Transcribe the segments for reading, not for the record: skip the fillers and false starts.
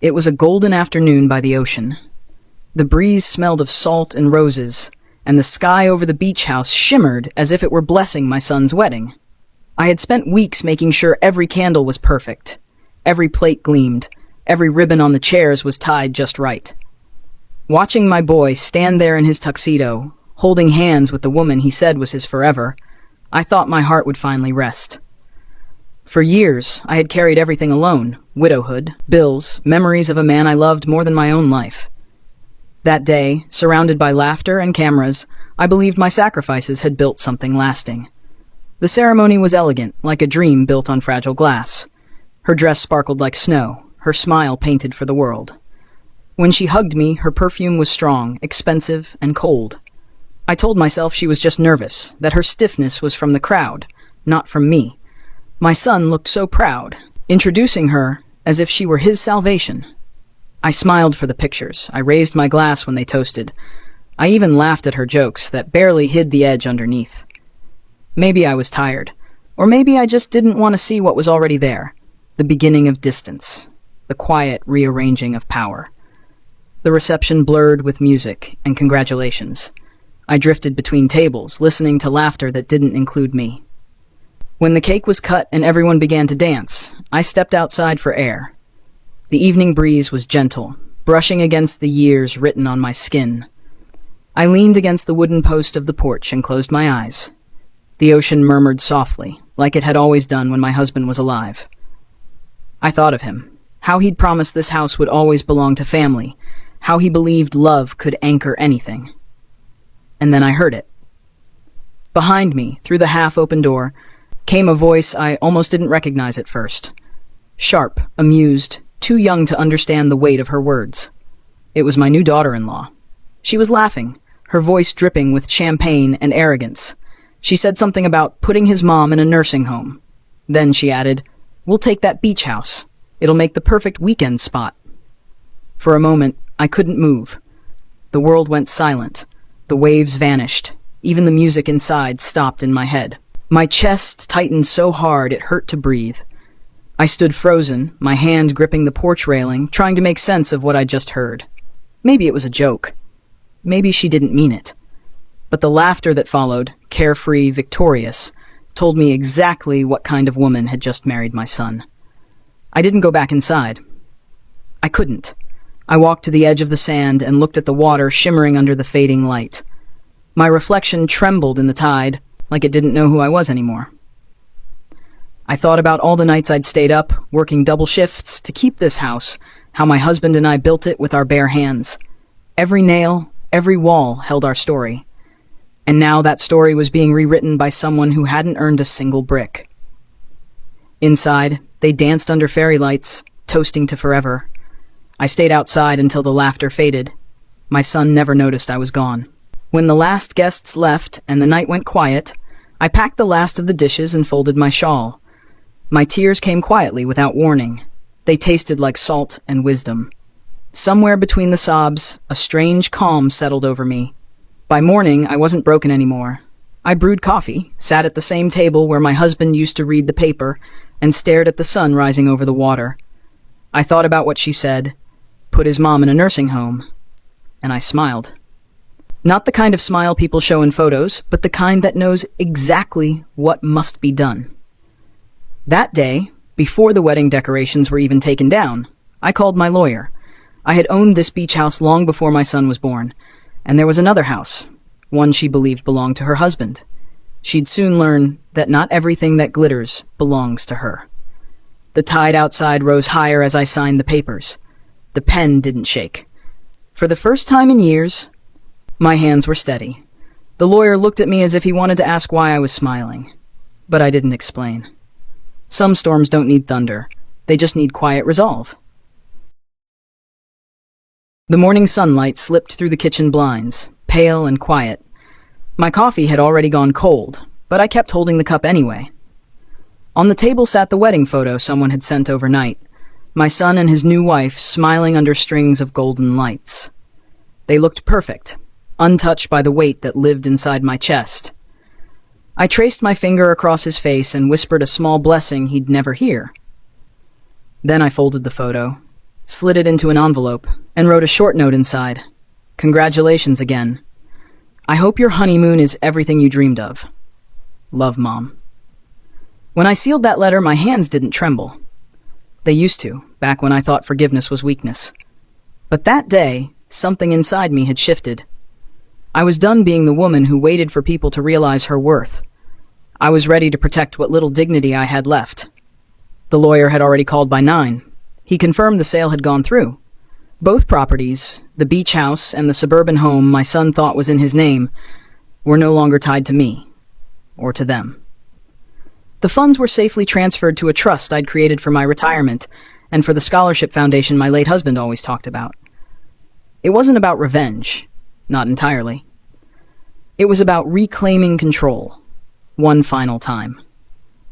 It was a golden afternoon by the ocean. The breeze smelled of salt and roses, and the sky over the beach house shimmered as if it were blessing my son's wedding. I had spent weeks making sure every candle was perfect. Every plate gleamed. Every ribbon on the chairs was tied just right. Watching my boy stand there in his tuxedo, holding hands with the woman he said was his forever, I thought my heart would finally rest. For years, I had carried everything alone: widowhood, bills, memories of a man I loved more than my own life. That day, surrounded by laughter and cameras, I believed my sacrifices had built something lasting. The ceremony was elegant, like a dream built on fragile glass. Her dress sparkled like snow, her smile painted for the world. When she hugged me, her perfume was strong, expensive, and cold. I told myself she was just nervous, that her stiffness was from the crowd, not from me. My son looked so proud, introducing her as if she were his salvation. I smiled for the pictures. I raised my glass when they toasted. I even laughed at her jokes that barely hid the edge underneath. Maybe I was tired, or maybe I just didn't want to see what was already there. The beginning of distance, the quiet rearranging of power. The reception blurred with music and congratulations. I drifted between tables, listening to laughter that didn't include me. When the cake was cut and everyone began to dance, I stepped outside for air. The evening breeze was gentle, brushing against the years written on my skin. I leaned against the wooden post of the porch and closed my eyes. The ocean murmured softly, like it had always done when my husband was alive. I thought of him, how he'd promised this house would always belong to family, how he believed love could anchor anything. And then I heard it. Behind me, through the half-open door, came a voice I almost didn't recognize at first. Sharp, amused, too young to understand the weight of her words. It was my new daughter-in-law. She was laughing, her voice dripping with champagne and arrogance. She said something about putting his mom in a nursing home. Then she added, "We'll take that beach house. It'll make the perfect weekend spot." For a moment, I couldn't move. The world went silent. The waves vanished. Even the music inside stopped in my head. My chest tightened so hard it hurt to breathe. I stood frozen, my hand gripping the porch railing, trying to make sense of what I'd just heard. Maybe it was a joke. Maybe she didn't mean it. But the laughter that followed, carefree, victorious, told me exactly what kind of woman had just married my son. I didn't go back inside. I couldn't. I walked to the edge of the sand and looked at the water shimmering under the fading light. My reflection trembled in the tide, like it didn't know who I was anymore. I thought about all the nights I'd stayed up, working double shifts to keep this house, how my husband and I built it with our bare hands. Every nail, every wall held our story. And now that story was being rewritten by someone who hadn't earned a single brick. Inside, they danced under fairy lights, toasting to forever. I stayed outside until the laughter faded. My son never noticed I was gone. When the last guests left and the night went quiet, I packed the last of the dishes and folded my shawl. My tears came quietly without warning. They tasted like salt and wisdom. Somewhere between the sobs, a strange calm settled over me. By morning, I wasn't broken anymore. I brewed coffee, sat at the same table where my husband used to read the paper, and stared at the sun rising over the water. I thought about what she said, put his mom in a nursing home, and I smiled. Not the kind of smile people show in photos, but the kind that knows exactly what must be done. That day, before the wedding decorations were even taken down, I called my lawyer. I had owned this beach house long before my son was born, and there was another house, one she believed belonged to her husband. She'd soon learn that not everything that glitters belongs to her. The tide outside rose higher as I signed the papers. The pen didn't shake. For the first time in years, my hands were steady. The lawyer looked at me as if he wanted to ask why I was smiling, but I didn't explain. Some storms don't need thunder. They just need quiet resolve. The morning sunlight slipped through the kitchen blinds, pale and quiet. My coffee had already gone cold, but I kept holding the cup anyway. On the table sat the wedding photo someone had sent overnight. My son and his new wife smiling under strings of golden lights. They looked perfect, untouched by the weight that lived inside my chest. I traced my finger across his face and whispered a small blessing he'd never hear. Then I folded the photo, slid it into an envelope, and wrote a short note inside. "Congratulations again. I hope your honeymoon is everything you dreamed of. Love, Mom." When I sealed that letter, my hands didn't tremble. They used to, back when I thought forgiveness was weakness. But that day, something inside me had shifted. I was done being the woman who waited for people to realize her worth. I was ready to protect what little dignity I had left. The lawyer had already called by 9. He confirmed the sale had gone through. Both properties, the beach house and the suburban home my son thought was in his name, were no longer tied to me, or to them. The funds were safely transferred to a trust I'd created for my retirement and for the scholarship foundation my late husband always talked about. It wasn't about revenge, not entirely. It was about reclaiming control, one final time.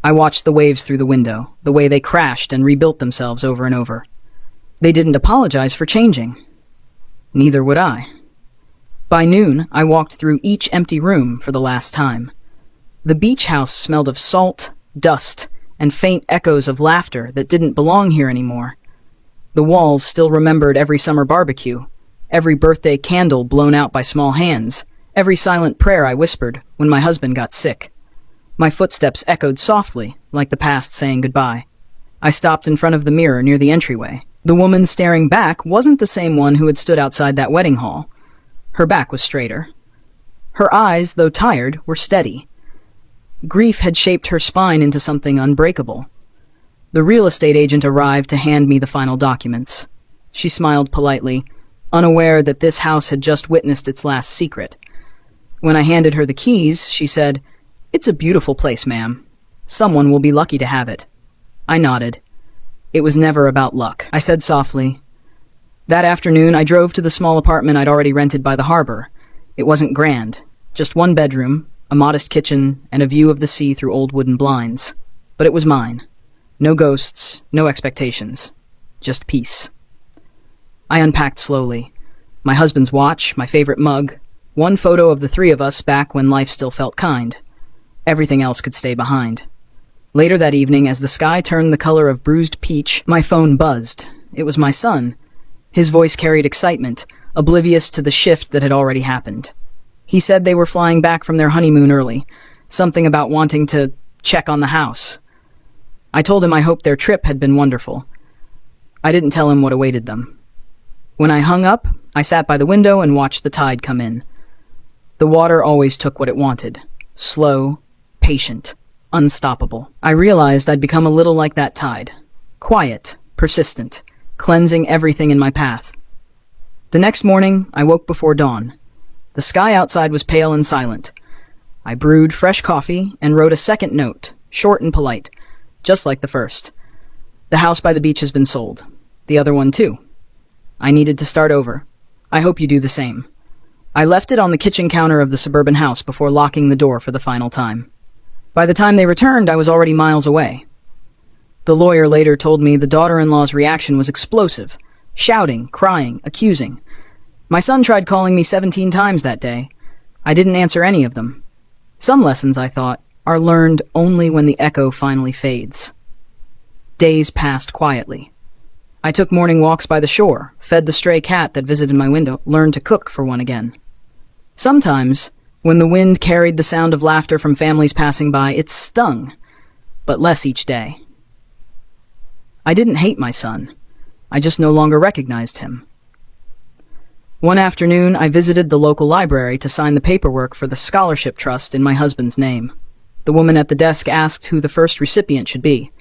I watched the waves through the window, the way they crashed and rebuilt themselves over and over. They didn't apologize for changing. Neither would I. By noon, I walked through each empty room for the last time. The beach house smelled of salt, dust, and faint echoes of laughter that didn't belong here anymore. The walls still remembered every summer barbecue, every birthday candle blown out by small hands, every silent prayer I whispered when my husband got sick. My footsteps echoed softly, like the past saying goodbye. I stopped in front of the mirror near the entryway. The woman staring back wasn't the same one who had stood outside that wedding hall. Her back was straighter. Her eyes, though tired, were steady. Grief had shaped her spine into something unbreakable. The real estate agent arrived to hand me the final documents. She smiled politely, unaware that this house had just witnessed its last secret. When I handed her the keys, she said, "It's a beautiful place, ma'am. Someone will be lucky to have it." I nodded. It was never about luck, I said softly. That afternoon, I drove to the small apartment I'd already rented by the harbor. It wasn't grand, just one bedroom, a modest kitchen, and a view of the sea through old wooden blinds. But it was mine. No ghosts, no expectations. Just peace. I unpacked slowly. My husband's watch, my favorite mug, one photo of the three of us back when life still felt kind. Everything else could stay behind. Later that evening, as the sky turned the color of bruised peach, my phone buzzed. It was my son. His voice carried excitement, oblivious to the shift that had already happened. He said they were flying back from their honeymoon early, something about wanting to check on the house. I told him I hoped their trip had been wonderful. I didn't tell him what awaited them. When I hung up, I sat by the window and watched the tide come in. The water always took what it wanted. Slow, patient, unstoppable. I realized I'd become a little like that tide. Quiet, persistent, cleansing everything in my path. The next morning, I woke before dawn. The sky outside was pale and silent. I brewed fresh coffee and wrote a second note, short and polite, just like the first. The house by the beach has been sold. The other one, too. I needed to start over. I hope you do the same. I left it on the kitchen counter of the suburban house before locking the door for the final time. By the time they returned, I was already miles away. The lawyer later told me the daughter-in-law's reaction was explosive, shouting, crying, accusing. My son tried calling me 17 times that day. I didn't answer any of them. Some lessons, I thought, are learned only when the echo finally fades. Days passed quietly. I took morning walks by the shore, fed the stray cat that visited my window, learned to cook for one again. Sometimes, when the wind carried the sound of laughter from families passing by, it stung, but less each day. I didn't hate my son. I just no longer recognized him. One afternoon, I visited the local library to sign the paperwork for the scholarship trust in my husband's name. The woman at the desk asked who the first recipient should be.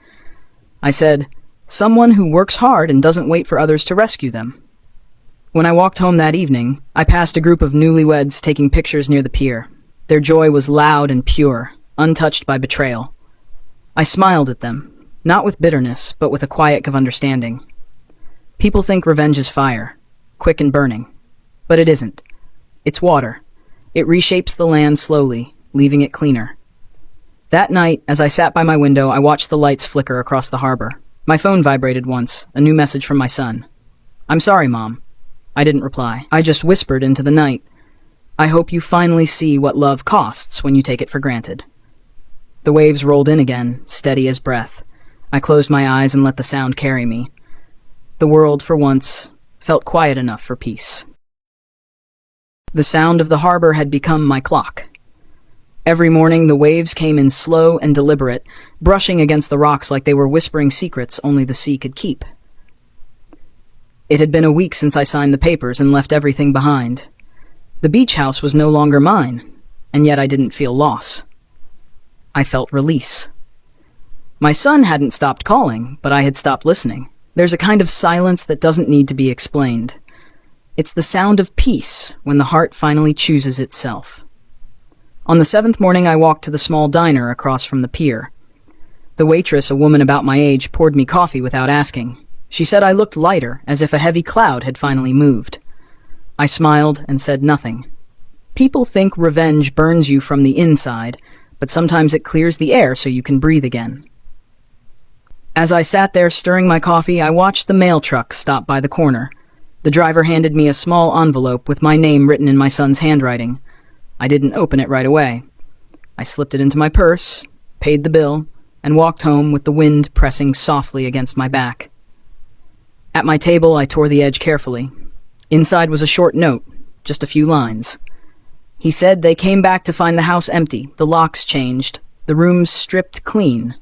I said, "Someone who works hard and doesn't wait for others to rescue them." When I walked home that evening, I passed a group of newlyweds taking pictures near the pier. Their joy was loud and pure, untouched by betrayal. I smiled at them, not with bitterness, but with a quiet of understanding. People think revenge is fire, quick and burning. But it isn't. It's water. It reshapes the land slowly, leaving it cleaner. That night, as I sat by my window, I watched the lights flicker across the harbor. My phone vibrated once, a new message from my son. "I'm sorry, Mom." I didn't reply. I just whispered into the night, "I hope you finally see what love costs when you take it for granted." The waves rolled in again, steady as breath. I closed my eyes and let the sound carry me. The world, for once, felt quiet enough for peace. The sound of the harbor had become my clock. Every morning the waves came in slow and deliberate, brushing against the rocks like they were whispering secrets only the sea could keep. It had been a week since I signed the papers and left everything behind. The beach house was no longer mine, and yet I didn't feel loss. I felt release. My son hadn't stopped calling, but I had stopped listening. There's a kind of silence that doesn't need to be explained. It's the sound of peace when the heart finally chooses itself. On the 7th morning, I walked to the small diner across from the pier. The waitress, a woman about my age, poured me coffee without asking. She said I looked lighter, as if a heavy cloud had finally moved. I smiled and said nothing. People think revenge burns you from the inside, but sometimes it clears the air so you can breathe again. As I sat there stirring my coffee, I watched the mail truck stop by the corner. The driver handed me a small envelope with my name written in my son's handwriting. I didn't open it right away. I slipped it into my purse, paid the bill, and walked home with the wind pressing softly against my back. At my table, I tore the edge carefully. Inside was a short note, just a few lines. He said they came back to find the house empty, the locks changed, the rooms stripped clean.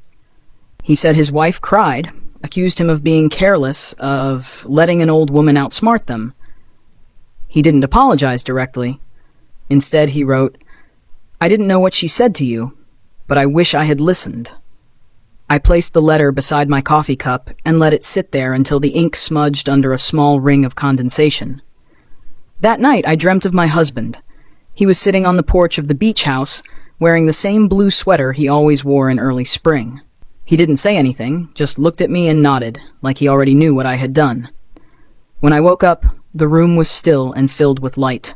He said his wife cried, accused him of being careless, of letting an old woman outsmart them. He didn't apologize directly. Instead, he wrote, "I didn't know what she said to you, but I wish I had listened." I placed the letter beside my coffee cup and let it sit there until the ink smudged under a small ring of condensation. That night, I dreamt of my husband. He was sitting on the porch of the beach house, wearing the same blue sweater he always wore in early spring. He didn't say anything, just looked at me and nodded, like he already knew what I had done. When I woke up, the room was still and filled with light.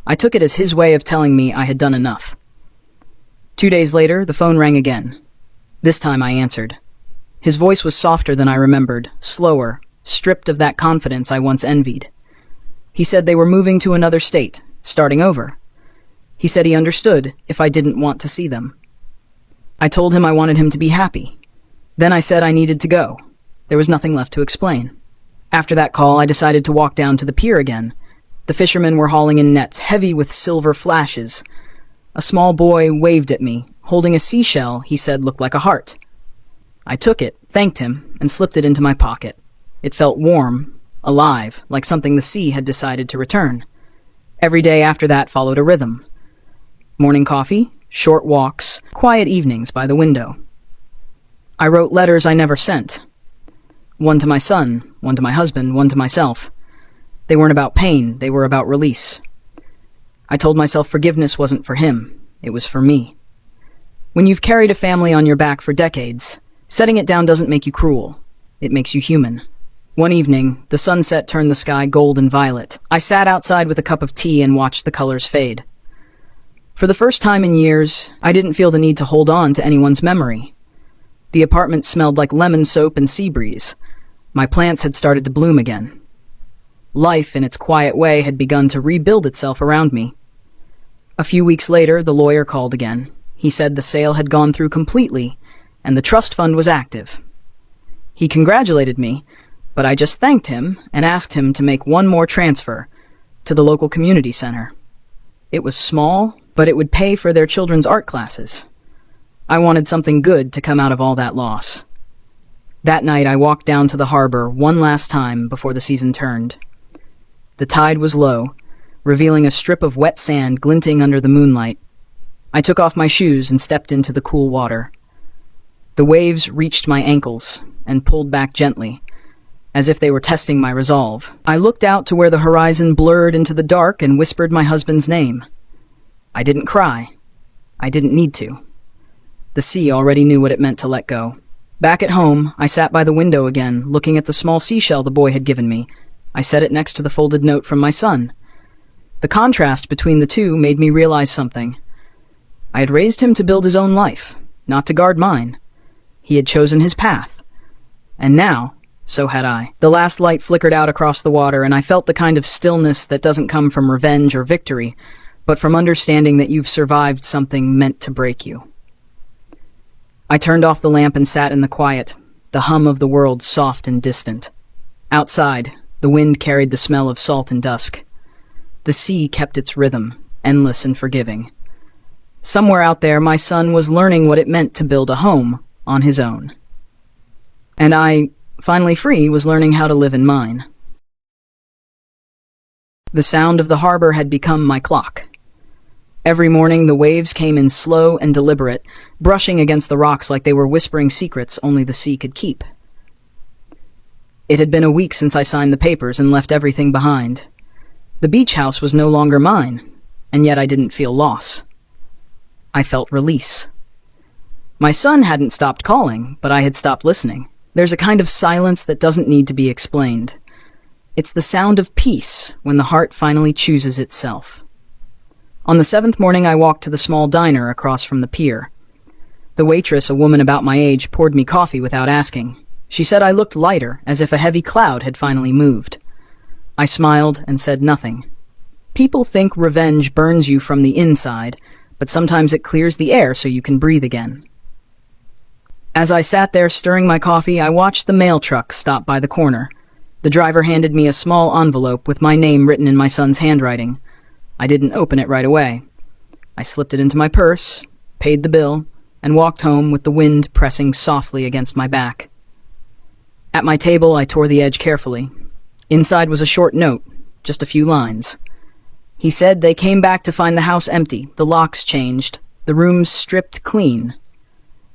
I took it as his way of telling me I had done enough. 2 days later, the phone rang again. This time I answered. His voice was softer than I remembered, slower, stripped of that confidence I once envied. He said they were moving to another state, starting over. He said he understood if I didn't want to see them. I told him I wanted him to be happy. Then I said I needed to go. There was nothing left to explain. After that call, I decided to walk down to the pier again. The fishermen were hauling in nets heavy with silver flashes. A small boy waved at me, holding a seashell he said looked like a heart. I took it, thanked him, and slipped it into my pocket. It felt warm, alive, like something the sea had decided to return. Every day after that followed a rhythm. Morning coffee, short walks, quiet evenings by the window. I wrote letters I never sent. One to my son, one to my husband, one to myself. They weren't about pain, they were about release. I told myself forgiveness wasn't for him, it was for me. When you've carried a family on your back for decades, setting it down doesn't make you cruel. It makes you human. One evening, the sunset turned the sky gold and violet. I sat outside with a cup of tea and watched the colors fade. For the first time in years, I didn't feel the need to hold on to anyone's memory. The apartment smelled like lemon soap and sea breeze. My plants had started to bloom again. Life, in its quiet way, had begun to rebuild itself around me. A few weeks later, the lawyer called again. He said the sale had gone through completely, and the trust fund was active. He congratulated me, but I just thanked him and asked him to make one more transfer to the local community center. It was small, but it would pay for their children's art classes. I wanted something good to come out of all that loss. That night, I walked down to the harbor one last time before the season turned. The tide was low, revealing a strip of wet sand glinting under the moonlight. I took off my shoes and stepped into the cool water. The waves reached my ankles and pulled back gently, as if they were testing my resolve. I looked out to where the horizon blurred into the dark and whispered my husband's name. I didn't cry. I didn't need to. The sea already knew what it meant to let go. Back at home, I sat by the window again, looking at the small seashell the boy had given me. I set it next to the folded note from my son. The contrast between the two made me realize something. I had raised him to build his own life, not to guard mine. He had chosen his path. And now, so had I. The last light flickered out across the water, and I felt the kind of stillness that doesn't come from revenge or victory, but from understanding that you've survived something meant to break you. I turned off the lamp and sat in the quiet, the hum of the world soft and distant. Outside, the wind carried the smell of salt and dusk. The sea kept its rhythm, endless and forgiving. Somewhere out there, my son was learning what it meant to build a home on his own. And I, finally free, was learning how to live in mine. The sound of the harbor had become my clock. Every morning, the waves came in slow and deliberate, brushing against the rocks like they were whispering secrets only the sea could keep. It had been a week since I signed the papers and left everything behind. The beach house was no longer mine, and yet I didn't feel loss. I felt release. My son hadn't stopped calling, but I had stopped listening. There's a kind of silence that doesn't need to be explained. It's the sound of peace when the heart finally chooses itself. On the 7th morning, I walked to the small diner across from the pier. The waitress, a woman about my age, poured me coffee without asking. She said I looked lighter, as if a heavy cloud had finally moved. I smiled and said nothing. People think revenge burns you from the inside, but sometimes it clears the air so you can breathe again. As I sat there stirring my coffee, I watched the mail truck stop by the corner. The driver handed me a small envelope with my name written in my son's handwriting. I didn't open it right away. I slipped it into my purse, paid the bill, and walked home with the wind pressing softly against my back. At my table, I tore the edge carefully. Inside was a short note, just a few lines. He said they came back to find the house empty, the locks changed, the rooms stripped clean.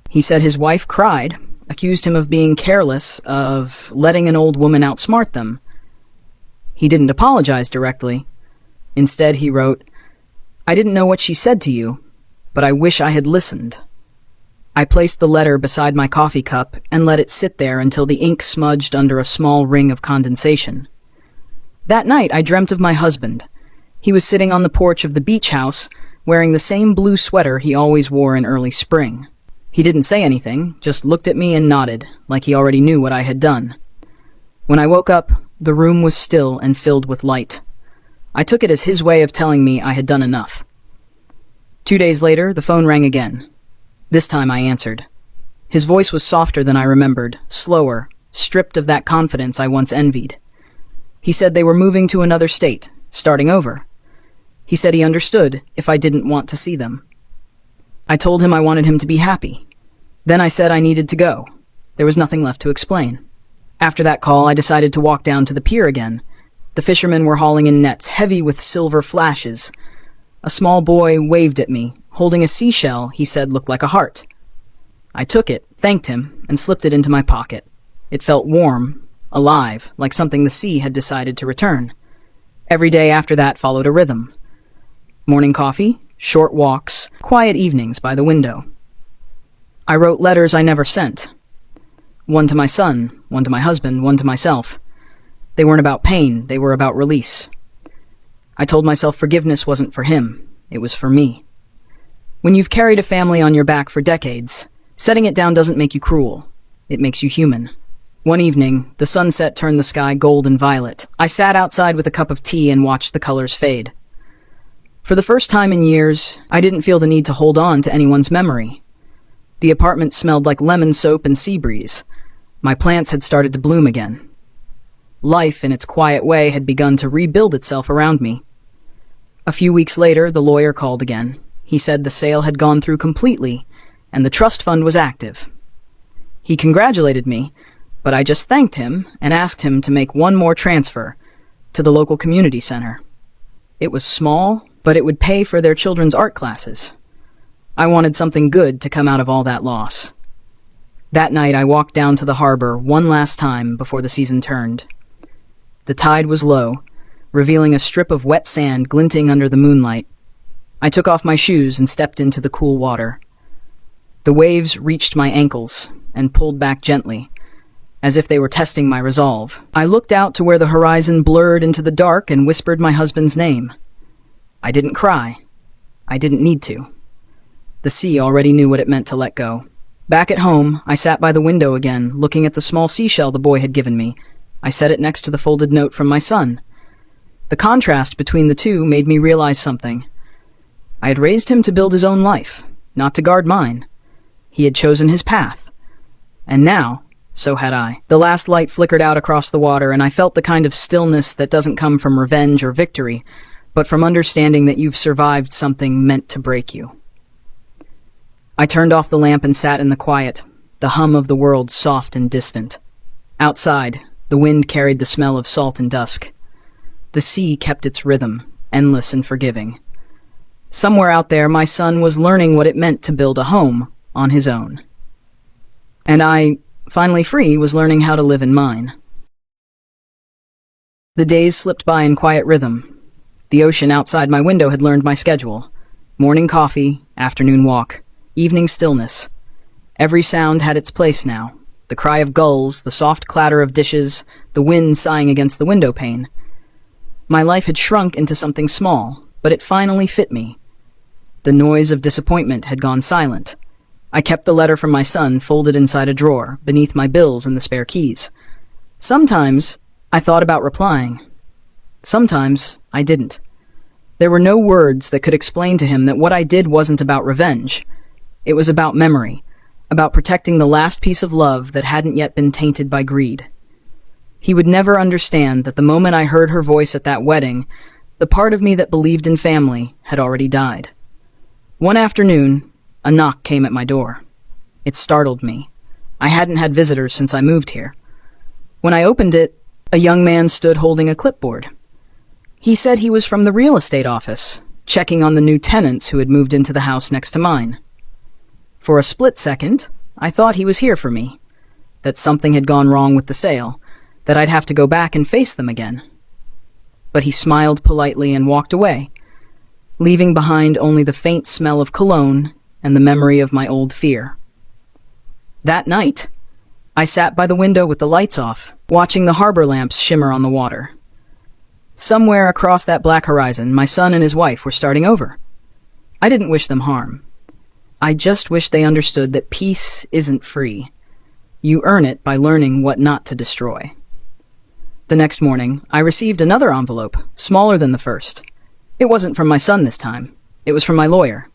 He said his wife cried, accused him of being careless, of letting an old woman outsmart them. He didn't apologize directly. Instead, he wrote, "I didn't know what she said to you, but I wish I had listened." I placed the letter beside my coffee cup and let it sit there until the ink smudged under a small ring of condensation. That night, I dreamt of my husband. He was sitting on the porch of the beach house, wearing the same blue sweater he always wore in early spring. He didn't say anything, just looked at me and nodded, like he already knew what I had done. When I woke up, the room was still and filled with light. I took it as his way of telling me I had done enough. 2 days later, the phone rang again. This time I answered. His voice was softer than I remembered, slower, stripped of that confidence I once envied. He said they were moving to another state, starting over. He said he understood if I didn't want to see them. I told him I wanted him to be happy. Then I said I needed to go. There was nothing left to explain. After that call, I decided to walk down to the pier again. The fishermen were hauling in nets, heavy with silver flashes. A small boy waved at me, holding a seashell he said looked like a heart. I took it, thanked him, and slipped it into my pocket. It felt warm, alive, like something the sea had decided to return. Every day after that followed a rhythm. Morning coffee, short walks, quiet evenings by the window. I wrote letters I never sent. One to my son, one to my husband, one to myself. They weren't about pain, they were about release. I told myself forgiveness wasn't for him, it was for me. When you've carried a family on your back for decades, setting it down doesn't make you cruel, it makes you human. One evening, the sunset turned the sky gold and violet. I sat outside with a cup of tea and watched the colors fade. For the first time in years, I didn't feel the need to hold on to anyone's memory. The apartment smelled like lemon soap and sea breeze. My plants had started to bloom again. Life, in its quiet way, had begun to rebuild itself around me. A few weeks later, the lawyer called again. He said the sale had gone through completely, and the trust fund was active. He congratulated me, but I just thanked him and asked him to make one more transfer to the local community center. It was small, but it would pay for their children's art classes. I wanted something good to come out of all that loss. That night, I walked down to the harbor one last time before the season turned. The tide was low, revealing a strip of wet sand glinting under the moonlight. I took off my shoes and stepped into the cool water. The waves reached my ankles and pulled back gently, as if they were testing my resolve. I looked out to where the horizon blurred into the dark and whispered my husband's name. I didn't cry. I didn't need to. The sea already knew what it meant to let go. Back at home, I sat by the window again, looking at the small seashell the boy had given me. I set it next to the folded note from my son. The contrast between the two made me realize something. I had raised him to build his own life, not to guard mine. He had chosen his path. And now, So had I. The last light flickered out across the water, and I felt the kind of stillness that doesn't come from revenge or victory, but from understanding that you've survived something meant to break you. I turned off the lamp and sat in the quiet, the hum of the world soft and distant. Outside, the wind carried the smell of salt and dusk. The sea kept its rhythm, endless and forgiving. Somewhere out there, my son was learning what it meant to build a home on his own. And I, finally free, was learning how to live in mine. The days slipped by in quiet rhythm. The ocean outside my window had learned my schedule. Morning coffee, afternoon walk, evening stillness. Every sound had its place now. The cry of gulls, the soft clatter of dishes, the wind sighing against the window pane. My life had shrunk into something small, but it finally fit me. The noise of disappointment had gone silent. I kept the letter from my son folded inside a drawer, beneath my bills and the spare keys. Sometimes I thought about replying. Sometimes I didn't. There were no words that could explain to him that what I did wasn't about revenge. It was about memory, about protecting the last piece of love that hadn't yet been tainted by greed. He would never understand that the moment I heard her voice at that wedding, the part of me that believed in family had already died. One afternoon, a knock came at my door. It startled me. I hadn't had visitors since I moved here. When I opened it, a young man stood holding a clipboard. He said he was from the real estate office, checking on the new tenants who had moved into the house next to mine. For a split second, I thought he was here for me, that something had gone wrong with the sale, that I'd have to go back and face them again. But he smiled politely and walked away, leaving behind only the faint smell of cologne and the memory of my old fear. That night, I sat by the window with the lights off, watching the harbor lamps shimmer on the water. Somewhere across that black horizon, my son and his wife were starting over. I didn't wish them harm. I just wished they understood that peace isn't free. You earn it by learning what not to destroy. The next morning, I received another envelope, smaller than the first. It wasn't from my son this time. It was from my lawyer.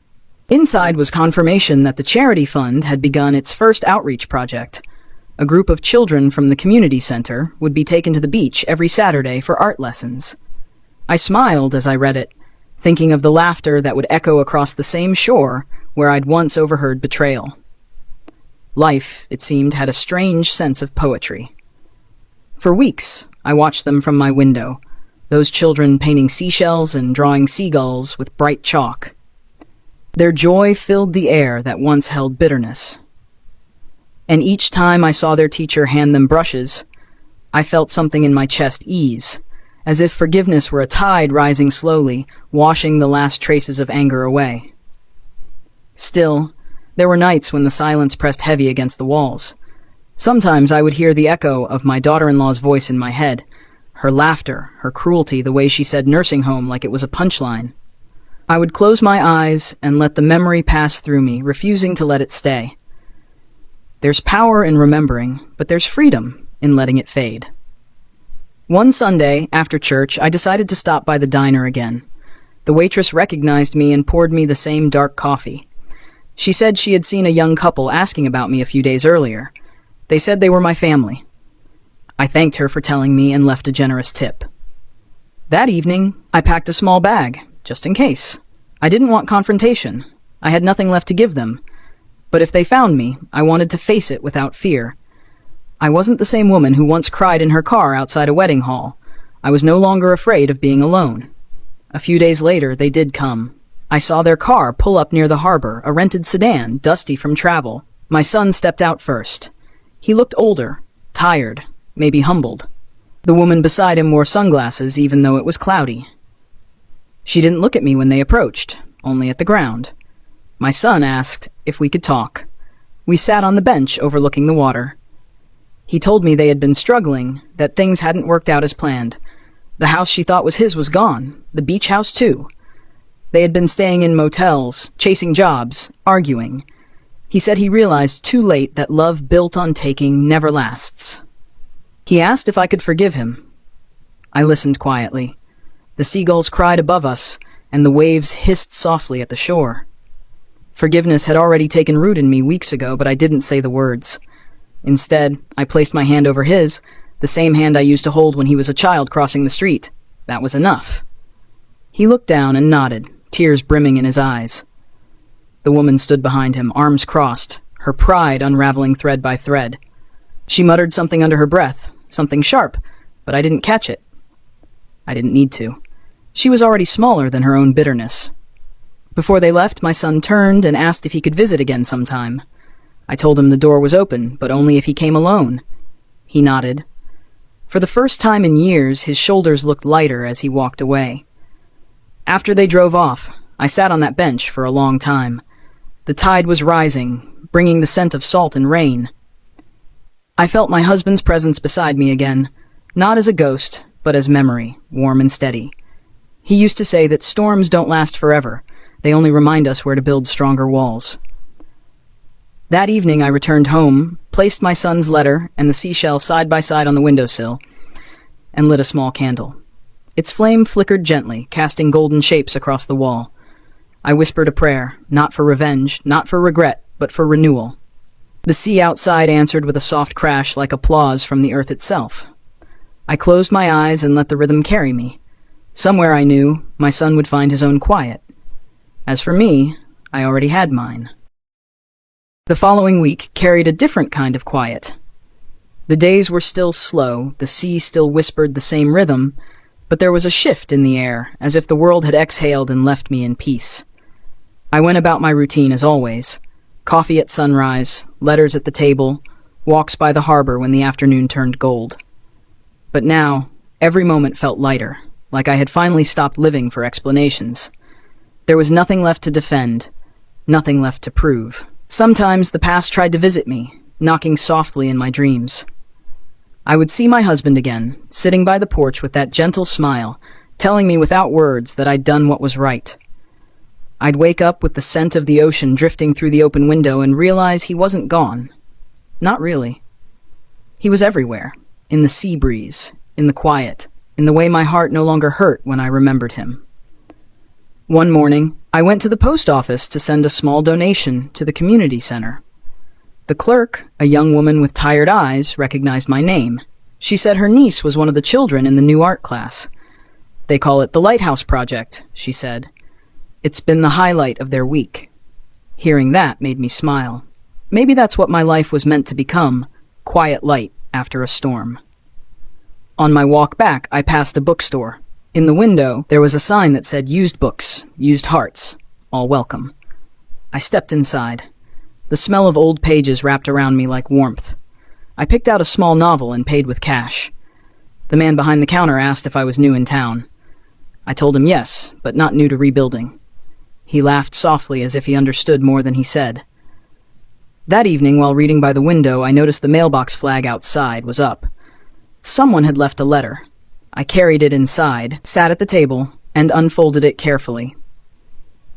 Inside was confirmation that the charity fund had begun its first outreach project. A group of children from the community center would be taken to the beach every Saturday for art lessons. I smiled as I read it, thinking of the laughter that would echo across the same shore where I'd once overheard betrayal. Life, it seemed, had a strange sense of poetry. For weeks, I watched them from my window, those children painting seashells and drawing seagulls with bright chalk. Their joy filled the air that once held bitterness. And each time I saw their teacher hand them brushes, I felt something in my chest ease, as if forgiveness were a tide rising slowly, washing the last traces of anger away. Still, there were nights when the silence pressed heavy against the walls. Sometimes I would hear the echo of my daughter-in-law's voice in my head, her laughter, her cruelty, the way she said nursing home like it was a punchline. I would close my eyes and let the memory pass through me, refusing to let it stay. There's power in remembering, but there's freedom in letting it fade. One Sunday, after church, I decided to stop by the diner again. The waitress recognized me and poured me the same dark coffee. She said she had seen a young couple asking about me a few days earlier. They said they were my family. I thanked her for telling me and left a generous tip. That evening, I packed a small bag, just in case. I didn't want confrontation. I had nothing left to give them. But if they found me, I wanted to face it without fear. I wasn't the same woman who once cried in her car outside a wedding hall. I was no longer afraid of being alone. A few days later, they did come. I saw their car pull up near the harbor, a rented sedan, dusty from travel. My son stepped out first. He looked older, tired, maybe humbled. The woman beside him wore sunglasses even though it was cloudy. She didn't look at me when they approached, only at the ground. My son asked if we could talk. We sat on the bench overlooking the water. He told me they had been struggling, that things hadn't worked out as planned. The house she thought was his was gone, the beach house too. They had been staying in motels, chasing jobs, arguing. He said he realized too late that love built on taking never lasts. He asked if I could forgive him. I listened quietly. The seagulls cried above us, and the waves hissed softly at the shore. Forgiveness had already taken root in me weeks ago, but I didn't say the words. Instead, I placed my hand over his, the same hand I used to hold when he was a child crossing the street. That was enough. He looked down and nodded, tears brimming in his eyes. The woman stood behind him, arms crossed, her pride unraveling thread by thread. She muttered something under her breath, something sharp, but I didn't catch it. I didn't need to. She was already smaller than her own bitterness. Before they left, my son turned and asked if he could visit again sometime. I told him the door was open, but only if he came alone. He nodded. For the first time in years, his shoulders looked lighter as he walked away. After they drove off, I sat on that bench for a long time. The tide was rising, bringing the scent of salt and rain. I felt my husband's presence beside me again, not as a ghost, but as memory, warm and steady. He used to say that storms don't last forever. They only remind us where to build stronger walls. That evening I returned home, placed my son's letter and the seashell side by side on the windowsill, and lit a small candle. Its flame flickered gently, casting golden shapes across the wall. I whispered a prayer, not for revenge, not for regret, but for renewal. The sea outside answered with a soft crash like applause from the earth itself. I closed my eyes and let the rhythm carry me. Somewhere I knew my son would find his own quiet. As for me, I already had mine. The following week carried a different kind of quiet. The days were still slow, the sea still whispered the same rhythm, but there was a shift in the air, as if the world had exhaled and left me in peace. I went about my routine as always. Coffee at sunrise, letters at the table, walks by the harbor when the afternoon turned gold. But now, every moment felt lighter, like I had finally stopped living for explanations. There was nothing left to defend, nothing left to prove. Sometimes the past tried to visit me, knocking softly in my dreams. I would see my husband again, sitting by the porch with that gentle smile, telling me without words that I'd done what was right. I'd wake up with the scent of the ocean drifting through the open window and realize he wasn't gone. Not really. He was everywhere, in the sea breeze, in the quiet, in the way my heart no longer hurt when I remembered him. One morning, I went to the post office to send a small donation to the community center. The clerk, a young woman with tired eyes, recognized my name. She said her niece was one of the children in the new art class. They call it the Lighthouse Project, she said. It's been the highlight of their week. Hearing that made me smile. Maybe that's what my life was meant to become, quiet light after a storm. On my walk back, I passed a bookstore. In the window, there was a sign that said used books, used hearts, all welcome. I stepped inside. The smell of old pages wrapped around me like warmth. I picked out a small novel and paid with cash. The man behind the counter asked if I was new in town. I told him yes, but not new to rebuilding. He laughed softly as if he understood more than he said. That evening, while reading by the window, I noticed the mailbox flag outside was up. Someone had left a letter. I carried it inside, sat at the table, and unfolded it carefully.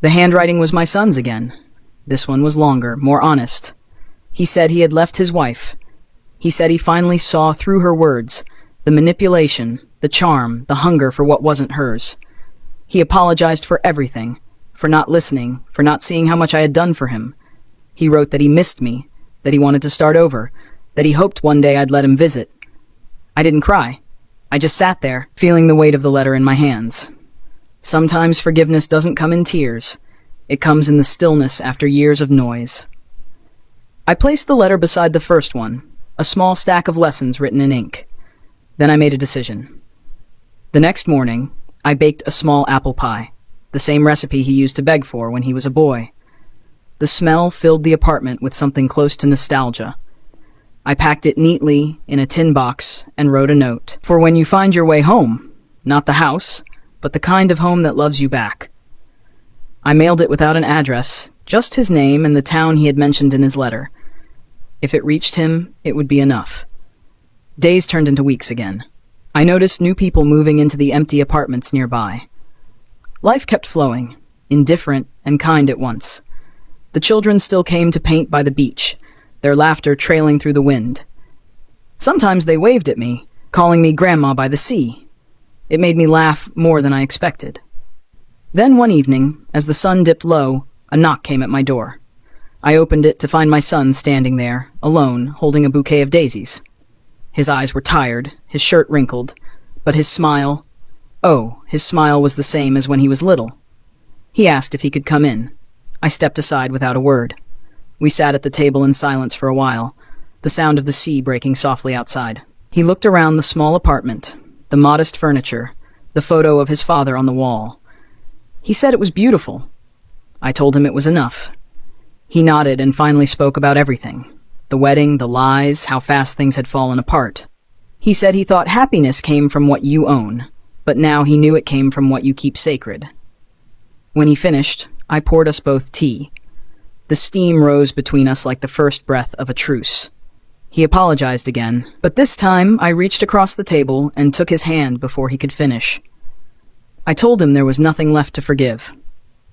The handwriting was my son's again. This one was longer, more honest. He said he had left his wife. He said he finally saw through her words, the manipulation, the charm, the hunger for what wasn't hers. He apologized for everything, for not listening, for not seeing how much I had done for him. He wrote that he missed me, that he wanted to start over, that he hoped one day I'd let him visit. I didn't cry. I just sat there, feeling the weight of the letter in my hands. Sometimes forgiveness doesn't come in tears. It comes in the stillness after years of noise. I placed the letter beside the first one, a small stack of lessons written in ink. Then I made a decision. The next morning, I baked a small apple pie, the same recipe he used to beg for when he was a boy. The smell filled the apartment with something close to nostalgia. I packed it neatly in a tin box and wrote a note. For when you find your way home, not the house, but the kind of home that loves you back. I mailed it without an address, just his name and the town he had mentioned in his letter. If it reached him, it would be enough. Days turned into weeks again. I noticed new people moving into the empty apartments nearby. Life kept flowing, indifferent and kind at once. The children still came to paint by the beach, their laughter trailing through the wind. Sometimes they waved at me, calling me Grandma by the sea. It made me laugh more than I expected. Then one evening, as the sun dipped low, a knock came at my door. I opened it to find my son standing there, alone, holding a bouquet of daisies. His eyes were tired, his shirt wrinkled, but his smile, his smile was the same as when he was little. He asked if he could come in. I stepped aside without a word. We sat at the table in silence for a while, the sound of the sea breaking softly outside. He looked around the small apartment, the modest furniture, the photo of his father on the wall. He said it was beautiful. I told him it was enough. He nodded and finally spoke about everything. The wedding, the lies, how fast things had fallen apart. He said he thought happiness came from what you own, but now he knew it came from what you keep sacred. When he finished, I poured us both tea. The steam rose between us like the first breath of a truce. He apologized again, but this time I reached across the table and took his hand before he could finish. I told him there was nothing left to forgive.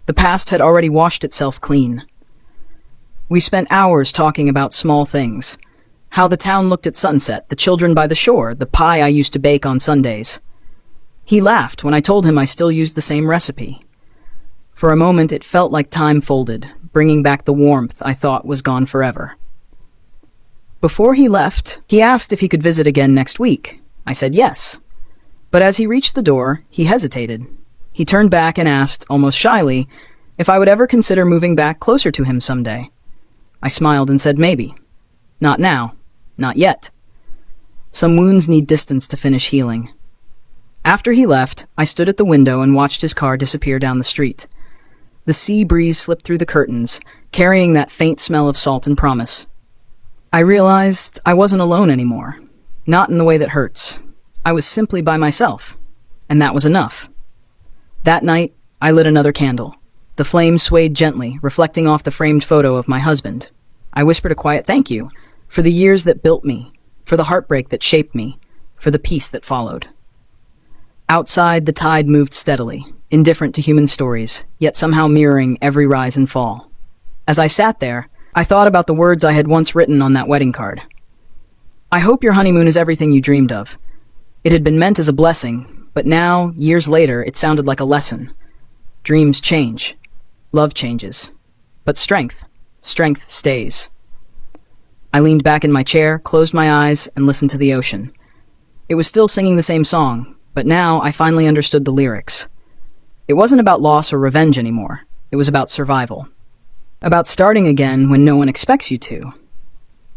The past had already washed itself clean. We spent hours talking about small things. How the town looked at sunset, the children by the shore, the pie I used to bake on Sundays. He laughed when I told him I still used the same recipe. For a moment it felt like time folded, bringing back the warmth I thought was gone forever. Before he left, he asked if he could visit again next week. I said yes. But as he reached the door, he hesitated. He turned back and asked, almost shyly, if I would ever consider moving back closer to him someday. I smiled and said maybe. Not now. Not yet. Some wounds need distance to finish healing. After he left, I stood at the window and watched his car disappear down the street. The sea breeze slipped through the curtains, carrying that faint smell of salt and promise. I realized I wasn't alone anymore. Not in the way that hurts. I was simply by myself. And that was enough. That night, I lit another candle. The flame swayed gently, reflecting off the framed photo of my husband. I whispered a quiet thank you, for the years that built me, for the heartbreak that shaped me, for the peace that followed. Outside, the tide moved steadily, indifferent to human stories, yet somehow mirroring every rise and fall. As I sat there, I thought about the words I had once written on that wedding card. I hope your honeymoon is everything you dreamed of. It had been meant as a blessing, but now, years later, it sounded like a lesson. Dreams change. Love changes. But strength stays. I leaned back in my chair, closed my eyes, and listened to the ocean. It was still singing the same song, but now I finally understood the lyrics. It wasn't about loss or revenge anymore. It was about survival. About starting again when no one expects you to.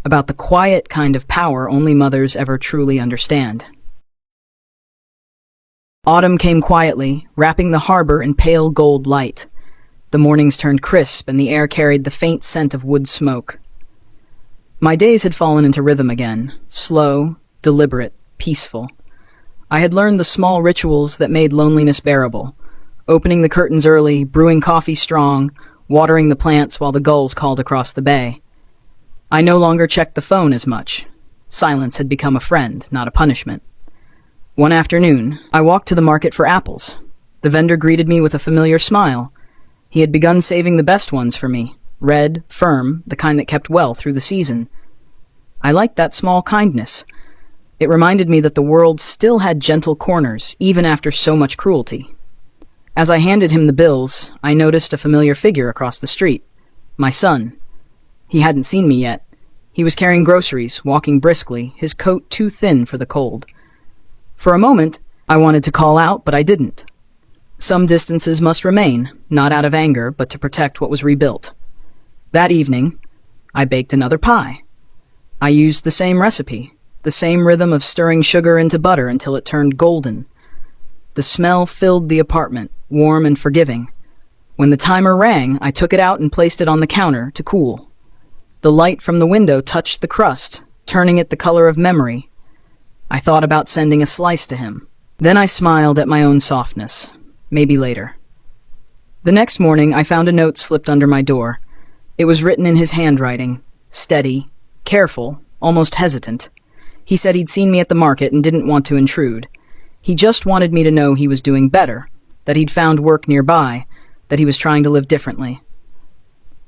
About the quiet kind of power only mothers ever truly understand. Autumn came quietly, wrapping the harbor in pale gold light. The mornings turned crisp and the air carried the faint scent of wood smoke. My days had fallen into rhythm again, slow, deliberate, peaceful. I had learned the small rituals that made loneliness bearable. Opening the curtains early, brewing coffee strong, watering the plants while the gulls called across the bay. I no longer checked the phone as much. Silence had become a friend, not a punishment. One afternoon, I walked to the market for apples. The vendor greeted me with a familiar smile. He had begun saving the best ones for me, red, firm, the kind that kept well through the season. I liked that small kindness. It reminded me that the world still had gentle corners, even after so much cruelty. As I handed him the bills, I noticed a familiar figure across the street. My son. He hadn't seen me yet. He was carrying groceries, walking briskly, his coat too thin for the cold. For a moment, I wanted to call out, but I didn't. Some distances must remain, not out of anger, but to protect what was rebuilt. That evening, I baked another pie. I used the same recipe, the same rhythm of stirring sugar into butter until it turned golden. The smell filled the apartment, warm and forgiving. When the timer rang, I took it out and placed it on the counter to cool. The light from the window touched the crust, turning it the color of memory. I thought about sending a slice to him. Then I smiled at my own softness. Maybe later. The next morning, I found a note slipped under my door. It was written in his handwriting, steady, careful, almost hesitant. He said he'd seen me at the market and didn't want to intrude. He just wanted me to know he was doing better, that he'd found work nearby, that he was trying to live differently.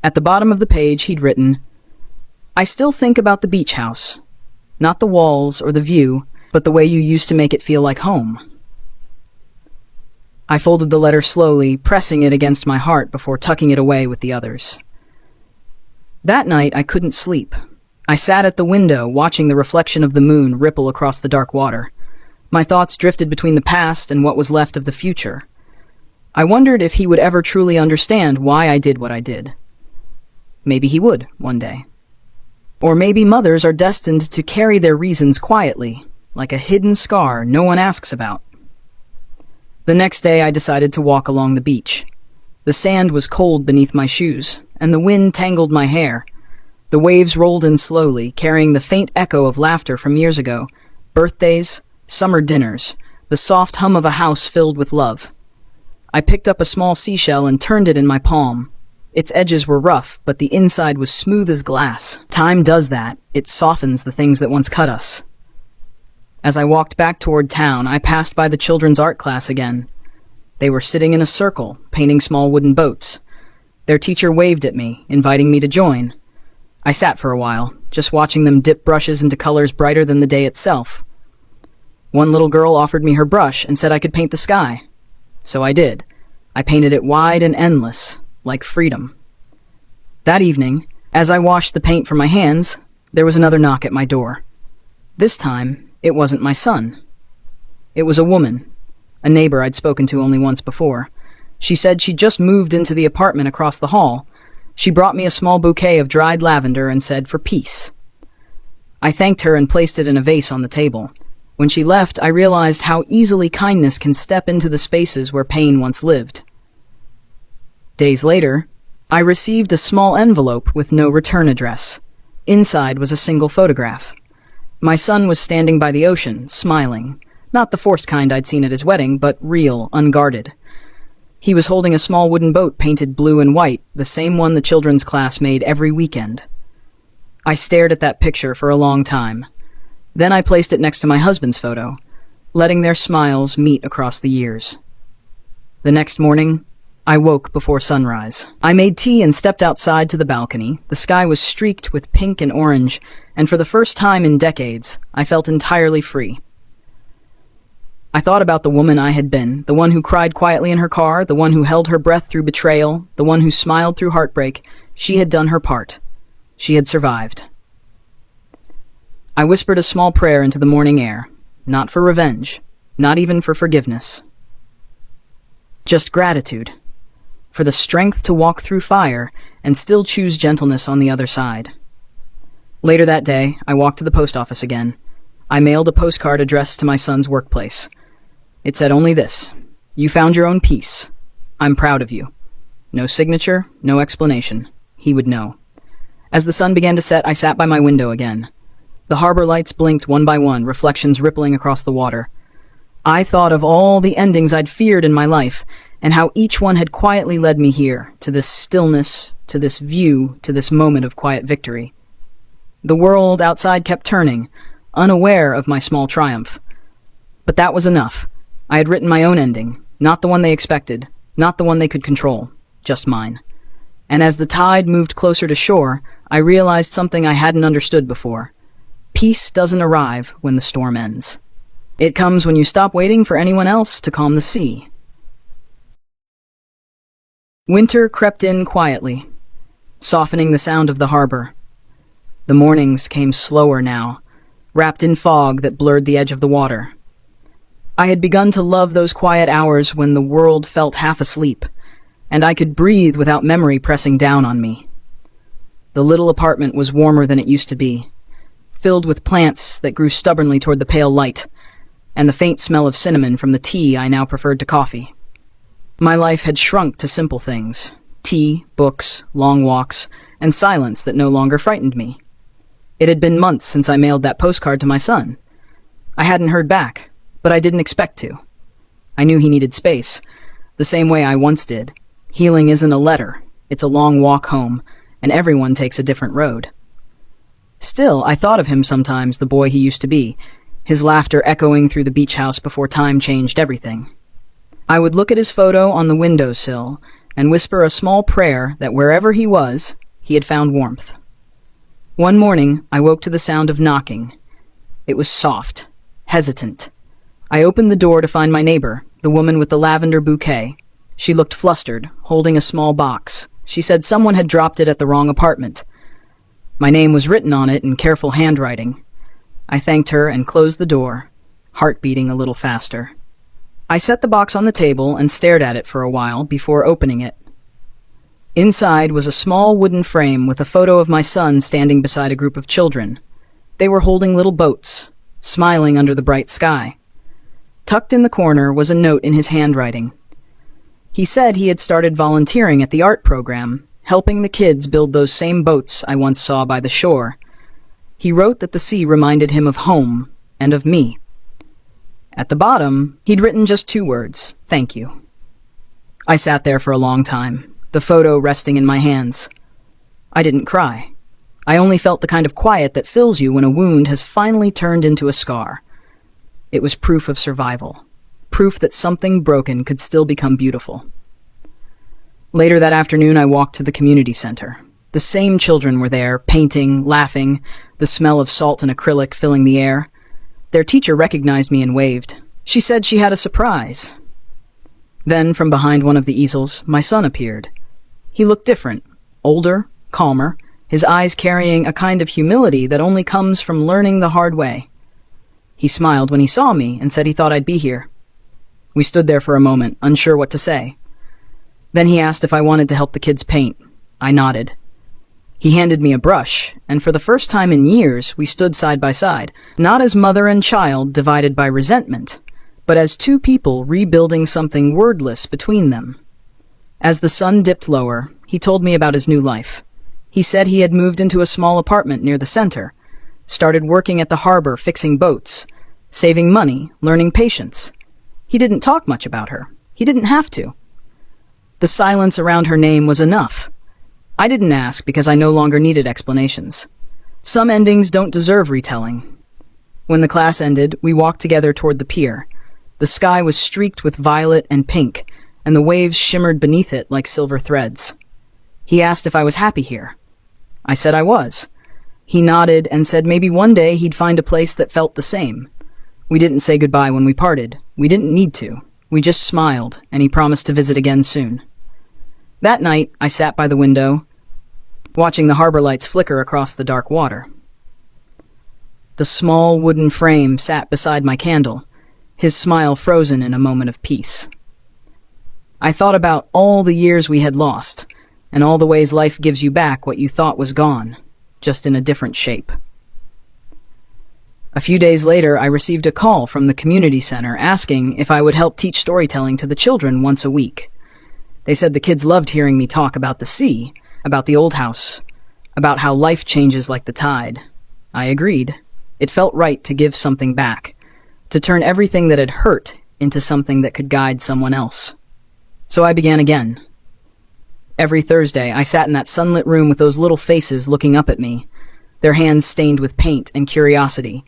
At the bottom of the page, he'd written, I still think about the beach house. Not the walls or the view, but the way you used to make it feel like home. I folded the letter slowly, pressing it against my heart before tucking it away with the others. That night, I couldn't sleep. I sat at the window, watching the reflection of the moon ripple across the dark water. My thoughts drifted between the past and what was left of the future. I wondered if he would ever truly understand why I did what I did. Maybe he would, one day. Or maybe mothers are destined to carry their reasons quietly, like a hidden scar no one asks about. The next day, I decided to walk along the beach. The sand was cold beneath my shoes, and the wind tangled my hair. The waves rolled in slowly, carrying the faint echo of laughter from years ago, birthdays, summer dinners, the soft hum of a house filled with love. I picked up a small seashell and turned it in my palm. Its edges were rough, but the inside was smooth as glass. Time does that. It softens the things that once cut us. As I walked back toward town, I passed by the children's art class again. They were sitting in a circle, painting small wooden boats. Their teacher waved at me, inviting me to join. I sat for a while, just watching them dip brushes into colors brighter than the day itself. One little girl offered me her brush and said I could paint the sky. So I did. I painted it wide and endless, like freedom. That evening, as I washed the paint from my hands, there was another knock at my door. This time, it wasn't my son. It was a woman, a neighbor I'd spoken to only once before. She said she'd just moved into the apartment across the hall. She brought me a small bouquet of dried lavender and said, "For peace." I thanked her and placed it in a vase on the table. When she left, I realized how easily kindness can step into the spaces where pain once lived. Days later, I received a small envelope with no return address. Inside was a single photograph. My son was standing by the ocean, smiling. Not the forced kind I'd seen at his wedding, but real, unguarded. He was holding a small wooden boat painted blue and white, the same one the children's class made every weekend. I stared at that picture for a long time. Then I placed it next to my husband's photo, letting their smiles meet across the years. The next morning, I woke before sunrise. I made tea and stepped outside to the balcony. The sky was streaked with pink and orange, and for the first time in decades, I felt entirely free. I thought about the woman I had been, the one who cried quietly in her car, the one who held her breath through betrayal, the one who smiled through heartbreak. She had done her part. She had survived. I whispered a small prayer into the morning air, not for revenge, not even for forgiveness. Just gratitude, for the strength to walk through fire and still choose gentleness on the other side. Later that day, I walked to the post office again. I mailed a postcard addressed to my son's workplace. It said only this: "You found your own peace. I'm proud of you." No signature, no explanation. He would know. As the sun began to set, I sat by my window again. The harbor lights blinked one by one, reflections rippling across the water. I thought of all the endings I'd feared in my life, and how each one had quietly led me here, to this stillness, to this view, to this moment of quiet victory. The world outside kept turning, unaware of my small triumph. But that was enough. I had written my own ending, not the one they expected, not the one they could control, just mine. And as the tide moved closer to shore, I realized something I hadn't understood before. Peace doesn't arrive when the storm ends. It comes when you stop waiting for anyone else to calm the sea. Winter crept in quietly, softening the sound of the harbor. The mornings came slower now, wrapped in fog that blurred the edge of the water. I had begun to love those quiet hours when the world felt half asleep, and I could breathe without memory pressing down on me. The little apartment was warmer than it used to be, filled with plants that grew stubbornly toward the pale light, and the faint smell of cinnamon from the tea I now preferred to coffee. My life had shrunk to simple things: tea, books, long walks, and silence that no longer frightened me. It had been months since I mailed that postcard to my son. I hadn't heard back, but I didn't expect to. I knew he needed space, the same way I once did. Healing isn't a letter, it's a long walk home, and everyone takes a different road. Still, I thought of him sometimes, the boy he used to be, his laughter echoing through the beach house before time changed everything. I would look at his photo on the windowsill and whisper a small prayer that wherever he was, he had found warmth. One morning, I woke to the sound of knocking. It was soft, hesitant. I opened the door to find my neighbor, the woman with the lavender bouquet. She looked flustered, holding a small box. She said someone had dropped it at the wrong apartment. My name was written on it in careful handwriting. I thanked her and closed the door, heart beating a little faster. I set the box on the table and stared at it for a while before opening it. Inside was a small wooden frame with a photo of my son standing beside a group of children. They were holding little boats, smiling under the bright sky. Tucked in the corner was a note in his handwriting. He said he had started volunteering at the art program, helping the kids build those same boats I once saw by the shore. He wrote that the sea reminded him of home and of me. At the bottom, he'd written just 2 words, "Thank you." I sat there for a long time, the photo resting in my hands. I didn't cry. I only felt the kind of quiet that fills you when a wound has finally turned into a scar. It was proof of survival, proof that something broken could still become beautiful. Later that afternoon, I walked to the community center. The same children were there, painting, laughing, the smell of salt and acrylic filling the air. Their teacher recognized me and waved. She said she had a surprise. Then, from behind one of the easels, my son appeared. He looked different, older, calmer, his eyes carrying a kind of humility that only comes from learning the hard way. He smiled when he saw me and said he thought I'd be here. We stood there for a moment, unsure what to say. Then he asked if I wanted to help the kids paint. I nodded. He handed me a brush, and for the first time in years, we stood side by side, not as mother and child divided by resentment, but as 2 people rebuilding something wordless between them. As the sun dipped lower, he told me about his new life. He said he had moved into a small apartment near the center, started working at the harbor fixing boats, saving money, learning patience. He didn't talk much about her. He didn't have to. The silence around her name was enough. I didn't ask because I no longer needed explanations. Some endings don't deserve retelling. When the class ended, we walked together toward the pier. The sky was streaked with violet and pink, and the waves shimmered beneath it like silver threads. He asked if I was happy here. I said I was. He nodded and said maybe one day he'd find a place that felt the same. We didn't say goodbye when we parted. We didn't need to. We just smiled, and he promised to visit again soon. That night, I sat by the window, watching the harbor lights flicker across the dark water. The small wooden frame sat beside my candle, his smile frozen in a moment of peace. I thought about all the years we had lost, and all the ways life gives you back what you thought was gone, just in a different shape. A few days later, I received a call from the community center asking if I would help teach storytelling to the children once a week. They said the kids loved hearing me talk about the sea, about the old house, about how life changes like the tide. I agreed. It felt right to give something back, to turn everything that had hurt into something that could guide someone else. So I began again. Every Thursday, I sat in that sunlit room with those little faces looking up at me, their hands stained with paint and curiosity.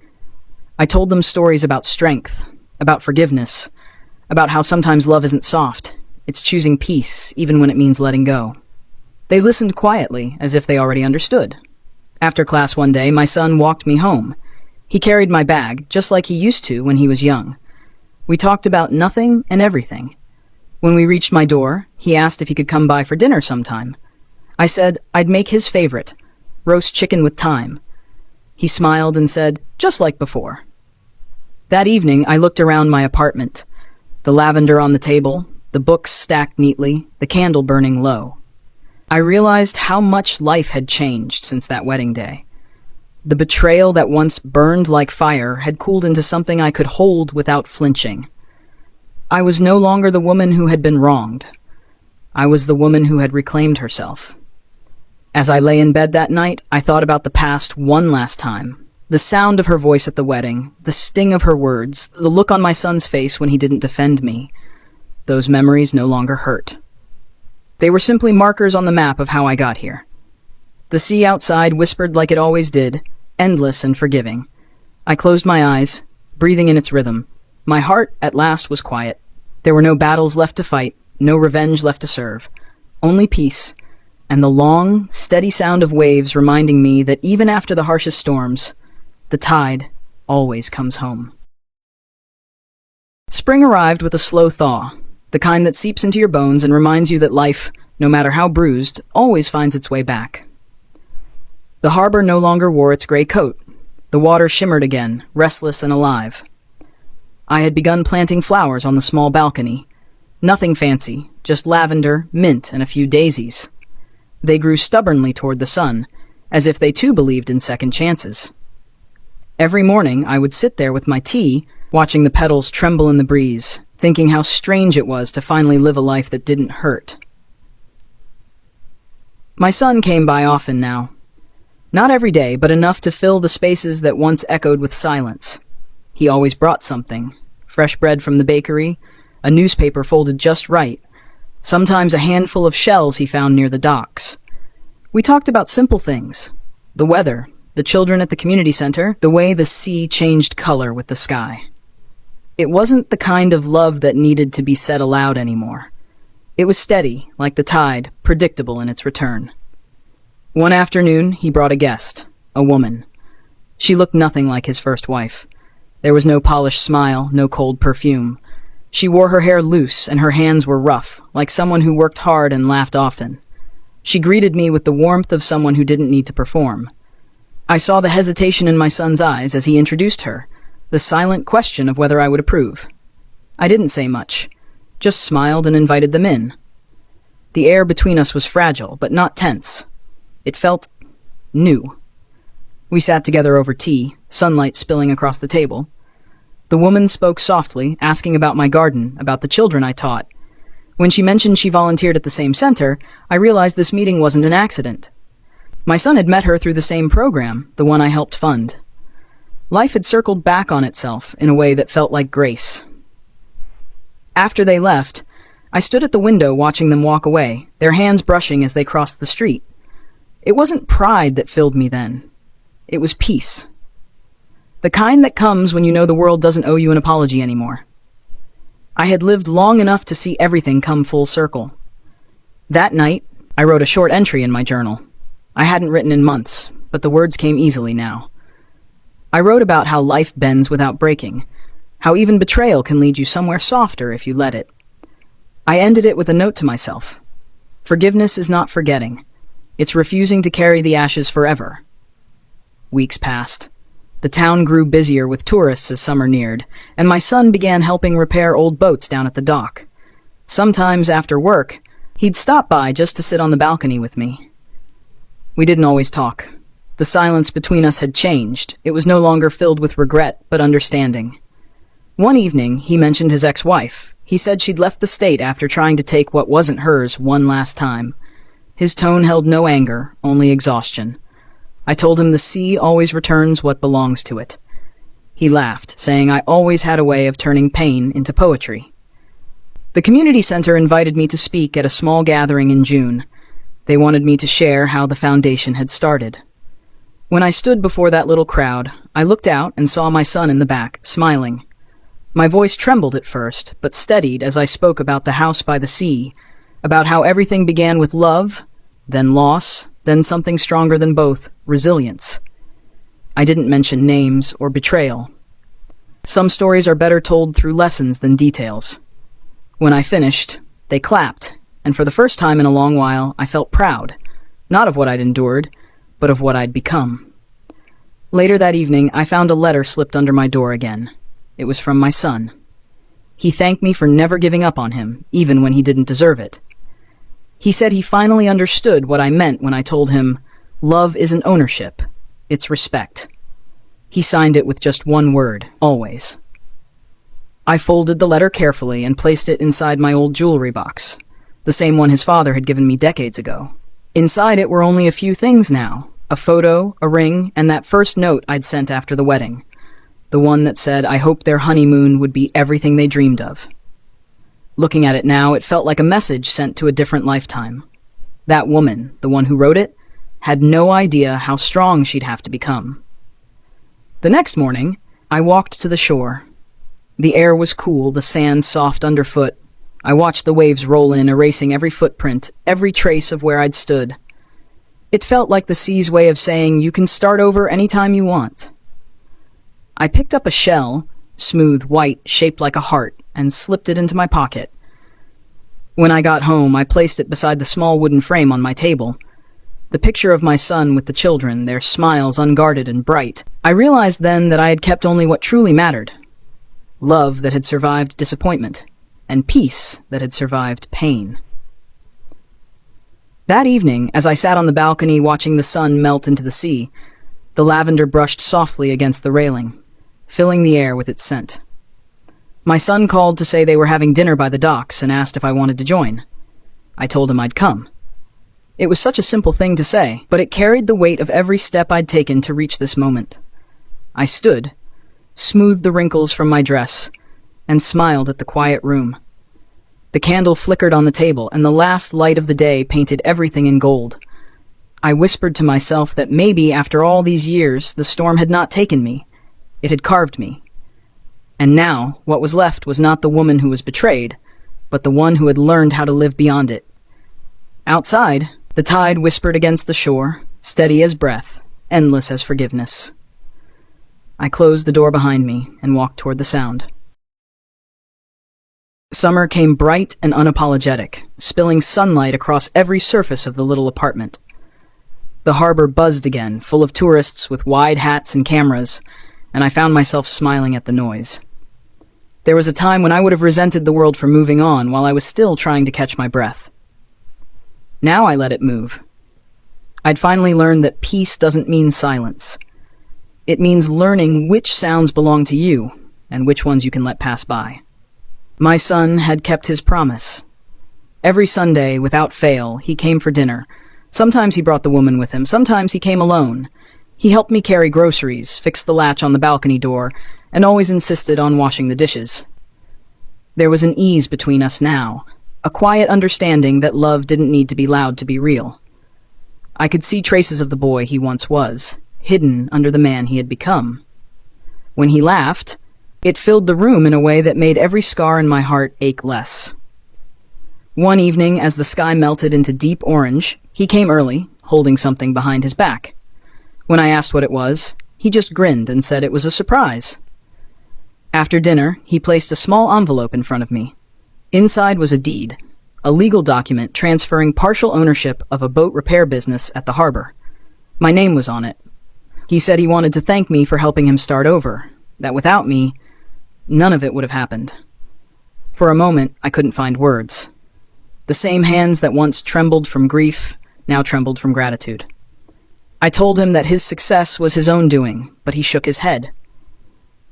I told them stories about strength, about forgiveness, about how sometimes love isn't soft. It's choosing peace, even when it means letting go. They listened quietly, as if they already understood. After class one day, my son walked me home. He carried my bag, just like he used to when he was young. We talked about nothing and everything. When we reached my door, he asked if he could come by for dinner sometime. I said I'd make his favorite, roast chicken with thyme. He smiled and said, just like before. That evening, I looked around my apartment. The lavender on the table, the books stacked neatly, the candle burning low. I realized how much life had changed since that wedding day. The betrayal that once burned like fire had cooled into something I could hold without flinching. I was no longer the woman who had been wronged. I was the woman who had reclaimed herself. As I lay in bed that night, I thought about the past one last time. The sound of her voice at the wedding, the sting of her words, the look on my son's face when he didn't defend me. Those memories no longer hurt. They were simply markers on the map of how I got here. The sea outside whispered like it always did, endless and forgiving. I closed my eyes, breathing in its rhythm. My heart, at last, was quiet. There were no battles left to fight, no revenge left to serve. Only peace, and the long, steady sound of waves reminding me that even after the harshest storms, the tide always comes home. Spring arrived with a slow thaw, the kind that seeps into your bones and reminds you that life, no matter how bruised, always finds its way back. The harbor no longer wore its gray coat. The water shimmered again, restless and alive. I had begun planting flowers on the small balcony. Nothing fancy, just lavender, mint, and a few daisies. They grew stubbornly toward the sun, as if they too believed in second chances. Every morning I would sit there with my tea, watching the petals tremble in the breeze, thinking how strange it was to finally live a life that didn't hurt. My son came by often now. Not every day, but enough to fill the spaces that once echoed with silence. He always brought something: fresh bread from the bakery, a newspaper folded just right, sometimes a handful of shells he found near the docks. We talked about simple things: the weather, the children at the community center, the way the sea changed color with the sky. It wasn't the kind of love that needed to be said aloud anymore. It was steady, like the tide, predictable in its return. One afternoon, he brought a guest, a woman. She looked nothing like his first wife. There was no polished smile, no cold perfume. She wore her hair loose, and her hands were rough, like someone who worked hard and laughed often. She greeted me with the warmth of someone who didn't need to perform. I saw the hesitation in my son's eyes as he introduced her, the silent question of whether I would approve. I didn't say much, just smiled and invited them in. The air between us was fragile, but not tense. It felt new. We sat together over tea, sunlight spilling across the table. The woman spoke softly, asking about my garden, about the children I taught. When she mentioned she volunteered at the same center, I realized this meeting wasn't an accident. My son had met her through the same program, the one I helped fund. Life had circled back on itself in a way that felt like grace. After they left, I stood at the window watching them walk away, their hands brushing as they crossed the street. It wasn't pride that filled me then. It was peace. The kind that comes when you know the world doesn't owe you an apology anymore. I had lived long enough to see everything come full circle. That night, I wrote a short entry in my journal. I hadn't written in months, but the words came easily now. I wrote about how life bends without breaking, how even betrayal can lead you somewhere softer if you let it. I ended it with a note to myself. Forgiveness is not forgetting. It's refusing to carry the ashes forever. Weeks passed. The town grew busier with tourists as summer neared, and my son began helping repair old boats down at the dock. Sometimes after work, he'd stop by just to sit on the balcony with me. We didn't always talk. The silence between us had changed. It was no longer filled with regret, but understanding. One evening, he mentioned his ex-wife. He said she'd left the state after trying to take what wasn't hers one last time. His tone held no anger, only exhaustion. I told him the sea always returns what belongs to it. He laughed, saying I always had a way of turning pain into poetry. The community center invited me to speak at a small gathering in June. They wanted me to share how the foundation had started. When I stood before that little crowd, I looked out and saw my son in the back, smiling. My voice trembled at first, but steadied as I spoke about the house by the sea, about how everything began with love, then loss, then something stronger than both, resilience. I didn't mention names or betrayal. Some stories are better told through lessons than details. When I finished, they clapped, and for the first time in a long while, I felt proud, not of what I'd endured, but of what I'd become. Later that evening, I found a letter slipped under my door again. It was from my son. He thanked me for never giving up on him, even when he didn't deserve it. He said he finally understood what I meant when I told him, love isn't ownership, it's respect. He signed it with just one word, always. I folded the letter carefully and placed it inside my old jewelry box, the same one his father had given me decades ago. Inside it were only a few things now, a photo, a ring, and that first note I'd sent after the wedding, the one that said I hoped their honeymoon would be everything they dreamed of. Looking at it now, it felt like a message sent to a different lifetime. That woman, the one who wrote it, had no idea how strong she'd have to become. The next morning, I walked to the shore. The air was cool, the sand soft underfoot. I watched the waves roll in, erasing every footprint, every trace of where I'd stood. It felt like the sea's way of saying, you can start over anytime you want. I picked up a shell, smooth, white, shaped like a heart, and slipped it into my pocket. When I got home, I placed it beside the small wooden frame on my table. The picture of my son with the children, their smiles unguarded and bright. I realized then that I had kept only what truly mattered. Love that had survived disappointment, and peace that had survived pain. That evening, as I sat on the balcony watching the sun melt into the sea, the lavender brushed softly against the railing, filling the air with its scent. My son called to say they were having dinner by the docks and asked if I wanted to join. I told him I'd come. It was such a simple thing to say, but it carried the weight of every step I'd taken to reach this moment. I stood, smoothed the wrinkles from my dress, and smiled at the quiet room. The candle flickered on the table, and the last light of the day painted everything in gold. I whispered to myself that maybe, after all these years, the storm had not taken me. It had carved me. And now, what was left was not the woman who was betrayed, but the one who had learned how to live beyond it. Outside, the tide whispered against the shore, steady as breath, endless as forgiveness. I closed the door behind me and walked toward the sound. Summer came bright and unapologetic, spilling sunlight across every surface of the little apartment. The harbor buzzed again, full of tourists with wide hats and cameras, and I found myself smiling at the noise. There was a time when I would have resented the world for moving on while I was still trying to catch my breath. Now I let it move. I'd finally learned that peace doesn't mean silence. It means learning which sounds belong to you and which ones you can let pass by. My son had kept his promise. Every Sunday, without fail, he came for dinner. Sometimes he brought the woman with him, sometimes he came alone. He helped me carry groceries, fix the latch on the balcony door, and always insisted on washing the dishes. There was an ease between us now, a quiet understanding that love didn't need to be loud to be real. I could see traces of the boy he once was, hidden under the man he had become. When he laughed, it filled the room in a way that made every scar in my heart ache less. One evening, as the sky melted into deep orange, he came early, holding something behind his back. When I asked what it was, he just grinned and said it was a surprise. After dinner, he placed a small envelope in front of me. Inside was a deed, a legal document transferring partial ownership of a boat repair business at the harbor. My name was on it. He said he wanted to thank me for helping him start over, that without me, none of it would have happened. For a moment, I couldn't find words. The same hands that once trembled from grief now trembled from gratitude. I told him that his success was his own doing, but he shook his head.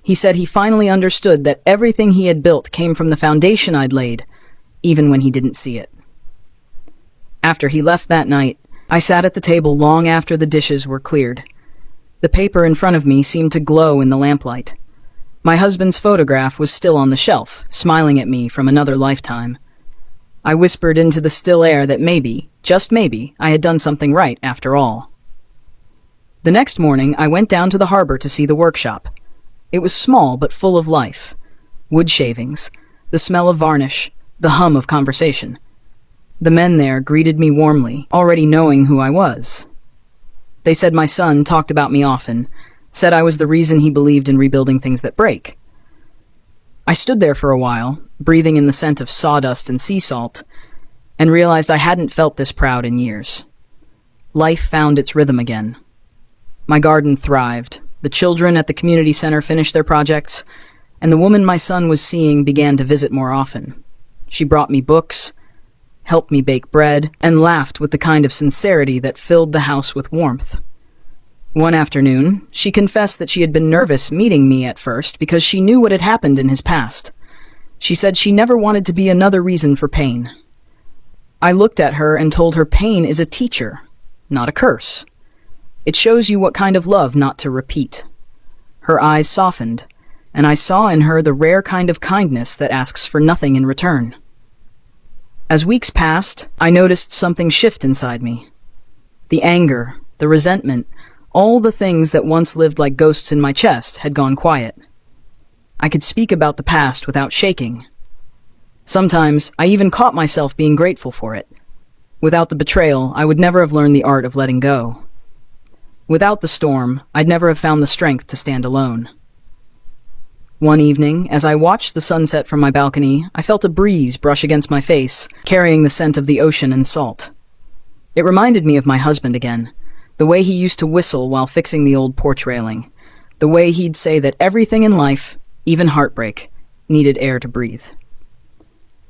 He said he finally understood that everything he had built came from the foundation I'd laid, even when he didn't see it. After he left that night, I sat at the table long after the dishes were cleared. The paper in front of me seemed to glow in the lamplight. My husband's photograph was still on the shelf, smiling at me from another lifetime. I whispered into the still air that maybe, just maybe, I had done something right after all. The next morning, I went down to the harbor to see the workshop. It was small but full of life. Wood shavings, the smell of varnish, the hum of conversation. The men there greeted me warmly, already knowing who I was. They said my son talked about me often, said I was the reason he believed in rebuilding things that break. I stood there for a while, breathing in the scent of sawdust and sea salt, and realized I hadn't felt this proud in years. Life found its rhythm again. My garden thrived. The children at the community center finished their projects, and the woman my son was seeing began to visit more often. She brought me books, helped me bake bread, and laughed with the kind of sincerity that filled the house with warmth. One afternoon, she confessed that she had been nervous meeting me at first because she knew what had happened in his past. She said she never wanted to be another reason for pain. I looked at her and told her pain is a teacher, not a curse. It shows you what kind of love not to repeat. Her eyes softened, and I saw in her the rare kind of kindness that asks for nothing in return. As weeks passed, I noticed something shift inside me. The anger, the resentment, all the things that once lived like ghosts in my chest had gone quiet. I could speak about the past without shaking. Sometimes I even caught myself being grateful for it. Without the betrayal, I would never have learned the art of letting go. Without the storm, I'd never have found the strength to stand alone. One evening, as I watched the sunset from my balcony, I felt a breeze brush against my face, carrying the scent of the ocean and salt. It reminded me of my husband again, the way he used to whistle while fixing the old porch railing, the way he'd say that everything in life, even heartbreak, needed air to breathe.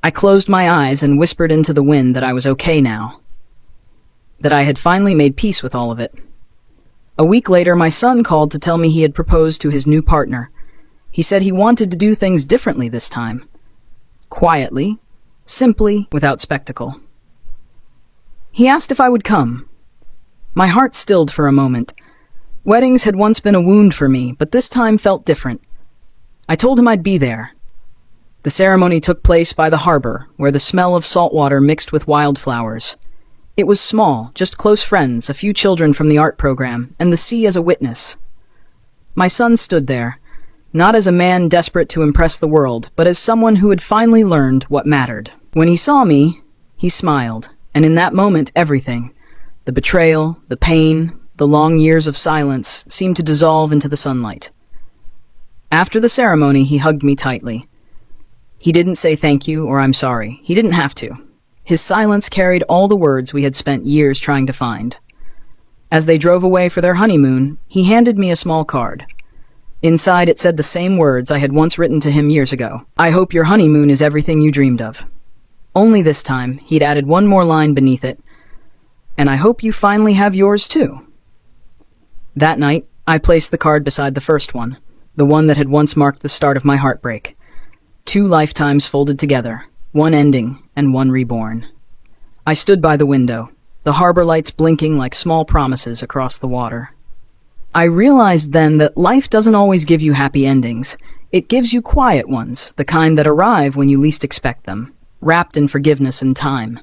I closed my eyes and whispered into the wind that I was okay now, that I had finally made peace with all of it. A week later, my son called to tell me he had proposed to his new partner. He said he wanted to do things differently this time. Quietly, simply, without spectacle. He asked if I would come. My heart stilled for a moment. Weddings had once been a wound for me, but this time felt different. I told him I'd be there. The ceremony took place by the harbor, where the smell of salt water mixed with wildflowers. It was small, just close friends, a few children from the art program, and the sea as a witness. My son stood there, not as a man desperate to impress the world, but as someone who had finally learned what mattered. When he saw me, he smiled, and in that moment everything, the betrayal, the pain, the long years of silence, seemed to dissolve into the sunlight. After the ceremony, he hugged me tightly. He didn't say thank you or I'm sorry. He didn't have to. His silence carried all the words we had spent years trying to find. As they drove away for their honeymoon, he handed me a small card. Inside it said the same words I had once written to him years ago. I hope your honeymoon is everything you dreamed of. Only this time, he'd added one more line beneath it. And I hope you finally have yours too. That night, I placed the card beside the first one, the one that had once marked the start of my heartbreak. 2 lifetimes folded together, one ending and one reborn. I stood by the window, the harbor lights blinking like small promises across the water. I realized then that life doesn't always give you happy endings. It gives you quiet ones, the kind that arrive when you least expect them, wrapped in forgiveness and time.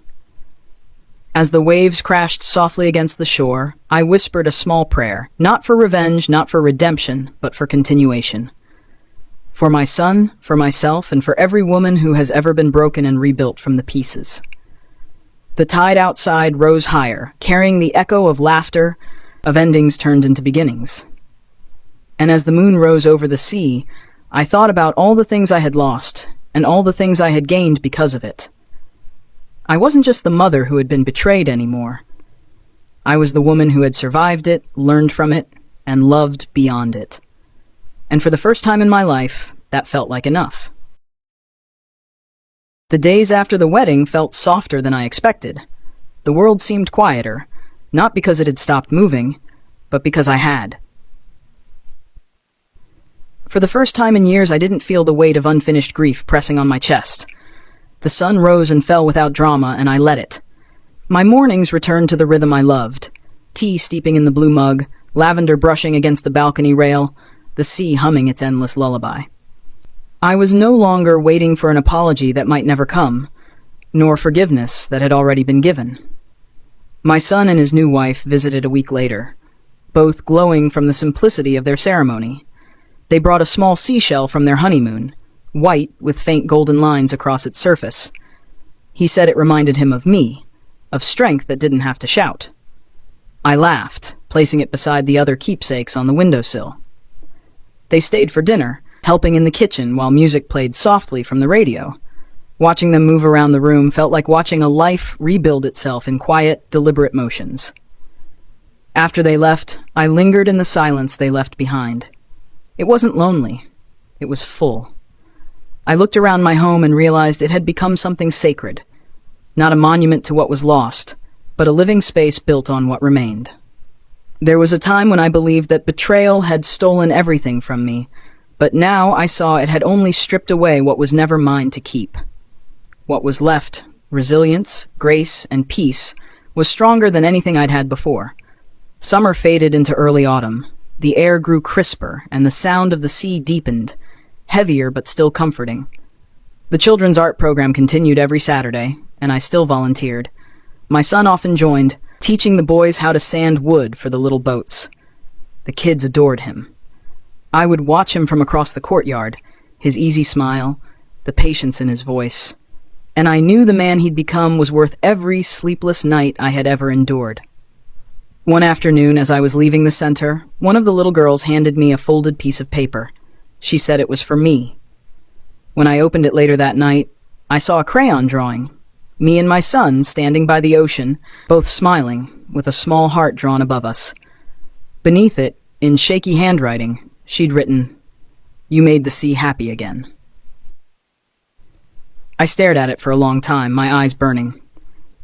As the waves crashed softly against the shore, I whispered a small prayer, not for revenge, not for redemption, but for continuation. For my son, for myself, and for every woman who has ever been broken and rebuilt from the pieces. The tide outside rose higher, carrying the echo of laughter, of endings turned into beginnings. And as the moon rose over the sea, I thought about all the things I had lost, and all the things I had gained because of it. I wasn't just the mother who had been betrayed anymore. I was the woman who had survived it, learned from it, and loved beyond it. And for the first time in my life, that felt like enough. The days after the wedding felt softer than I expected. The world seemed quieter, not because it had stopped moving, but because I had. For the first time in years, I didn't feel the weight of unfinished grief pressing on my chest. The sun rose and fell without drama, and I let it. My mornings returned to the rhythm I loved. Tea steeping in the blue mug, lavender brushing against the balcony rail, the sea humming its endless lullaby. I was no longer waiting for an apology that might never come, nor forgiveness that had already been given. My son and his new wife visited a week later, both glowing from the simplicity of their ceremony. They brought a small seashell from their honeymoon, white with faint golden lines across its surface. He said it reminded him of me, of strength that didn't have to shout. I laughed, placing it beside the other keepsakes on the windowsill. They stayed for dinner, helping in the kitchen while music played softly from the radio. Watching them move around the room felt like watching a life rebuild itself in quiet, deliberate motions. After they left, I lingered in the silence they left behind. It wasn't lonely. It was full. I looked around my home and realized it had become something sacred. Not a monument to what was lost, but a living space built on what remained. There was a time when I believed that betrayal had stolen everything from me, but now I saw it had only stripped away what was never mine to keep. What was left, resilience, grace, and peace, was stronger than anything I'd had before. Summer faded into early autumn. The air grew crisper, and the sound of the sea deepened, heavier but still comforting. The children's art program continued every Saturday, and I still volunteered. My son often joined, teaching the boys how to sand wood for the little boats. The kids adored him. I would watch him from across the courtyard, his easy smile, the patience in his voice, and I knew the man he'd become was worth every sleepless night I had ever endured. One afternoon, as I was leaving the center, one of the little girls handed me a folded piece of paper. She said it was for me. When I opened it later that night, I saw a crayon drawing, Me and my son standing by the ocean, both smiling, with a small heart drawn above us. Beneath it, in shaky handwriting, she'd written, "You made the sea happy again." I stared at it for a long time, my eyes burning.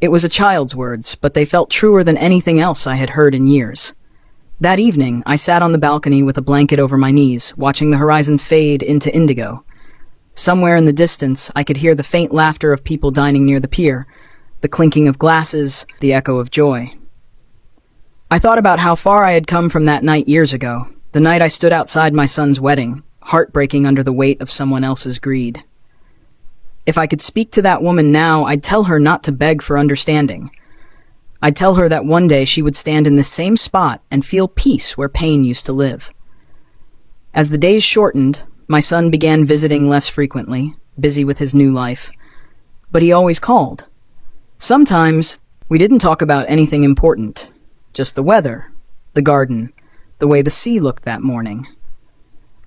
It was a child's words, but they felt truer than anything else I had heard in years. That evening, I sat on the balcony with a blanket over my knees, watching the horizon fade into indigo. Somewhere in the distance, I could hear the faint laughter of people dining near the pier, the clinking of glasses, the echo of joy. I thought about how far I had come from that night years ago, the night I stood outside my son's wedding, heartbreaking under the weight of someone else's greed. If I could speak to that woman now, I'd tell her not to beg for understanding. I'd tell her that one day she would stand in this same spot and feel peace where pain used to live. As the days shortened, my son began visiting less frequently, busy with his new life. But he always called. Sometimes, we didn't talk about anything important. Just the weather, the garden, the way the sea looked that morning.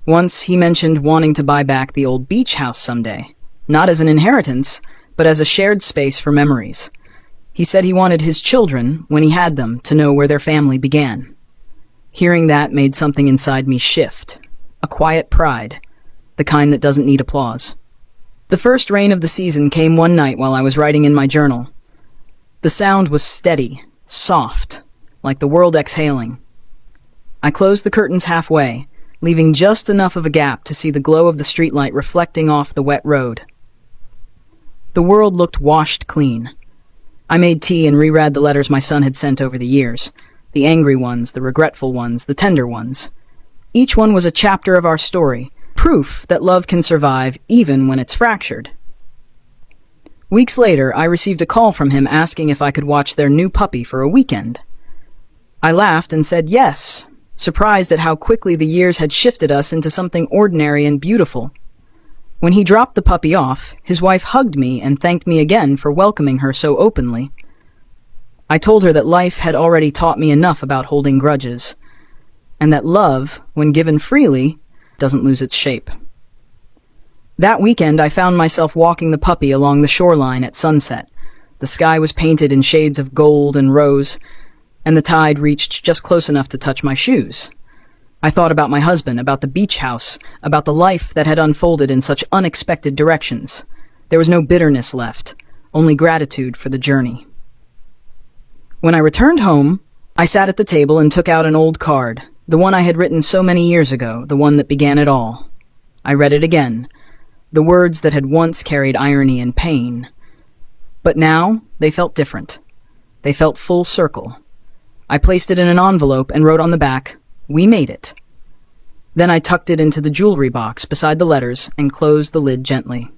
Once he mentioned wanting to buy back the old beach house someday, not as an inheritance, but as a shared space for memories. He said he wanted his children, when he had them, to know where their family began. Hearing that made something inside me shift, a quiet pride, the kind that doesn't need applause. The first rain of the season came one night while I was writing in my journal. The sound was steady, soft, like the world exhaling. I closed the curtains halfway, leaving just enough of a gap to see the glow of the streetlight reflecting off the wet road. The world looked washed clean. I made tea and reread the letters my son had sent over the years, the angry ones, the regretful ones, the tender ones. Each one was a chapter of our story, proof that love can survive even when it's fractured. Weeks later, I received a call from him asking if I could watch their new puppy for a weekend. I laughed and said yes, surprised at how quickly the years had shifted us into something ordinary and beautiful. When he dropped the puppy off, his wife hugged me and thanked me again for welcoming her so openly. I told her that life had already taught me enough about holding grudges, and that love, when given freely, doesn't lose its shape. That weekend, I found myself walking the puppy along the shoreline at sunset. The sky was painted in shades of gold and rose, and the tide reached just close enough to touch my shoes. I thought about my husband, about the beach house, about the life that had unfolded in such unexpected directions. There was no bitterness left, only gratitude for the journey. When I returned home, I sat at the table and took out an old card, the one I had written so many years ago, the one that began it all. I read it again, the words that had once carried irony and pain. But now, they felt different. They felt full circle. I placed it in an envelope and wrote on the back, "We made it." Then I tucked it into the jewelry box beside the letters and closed the lid gently.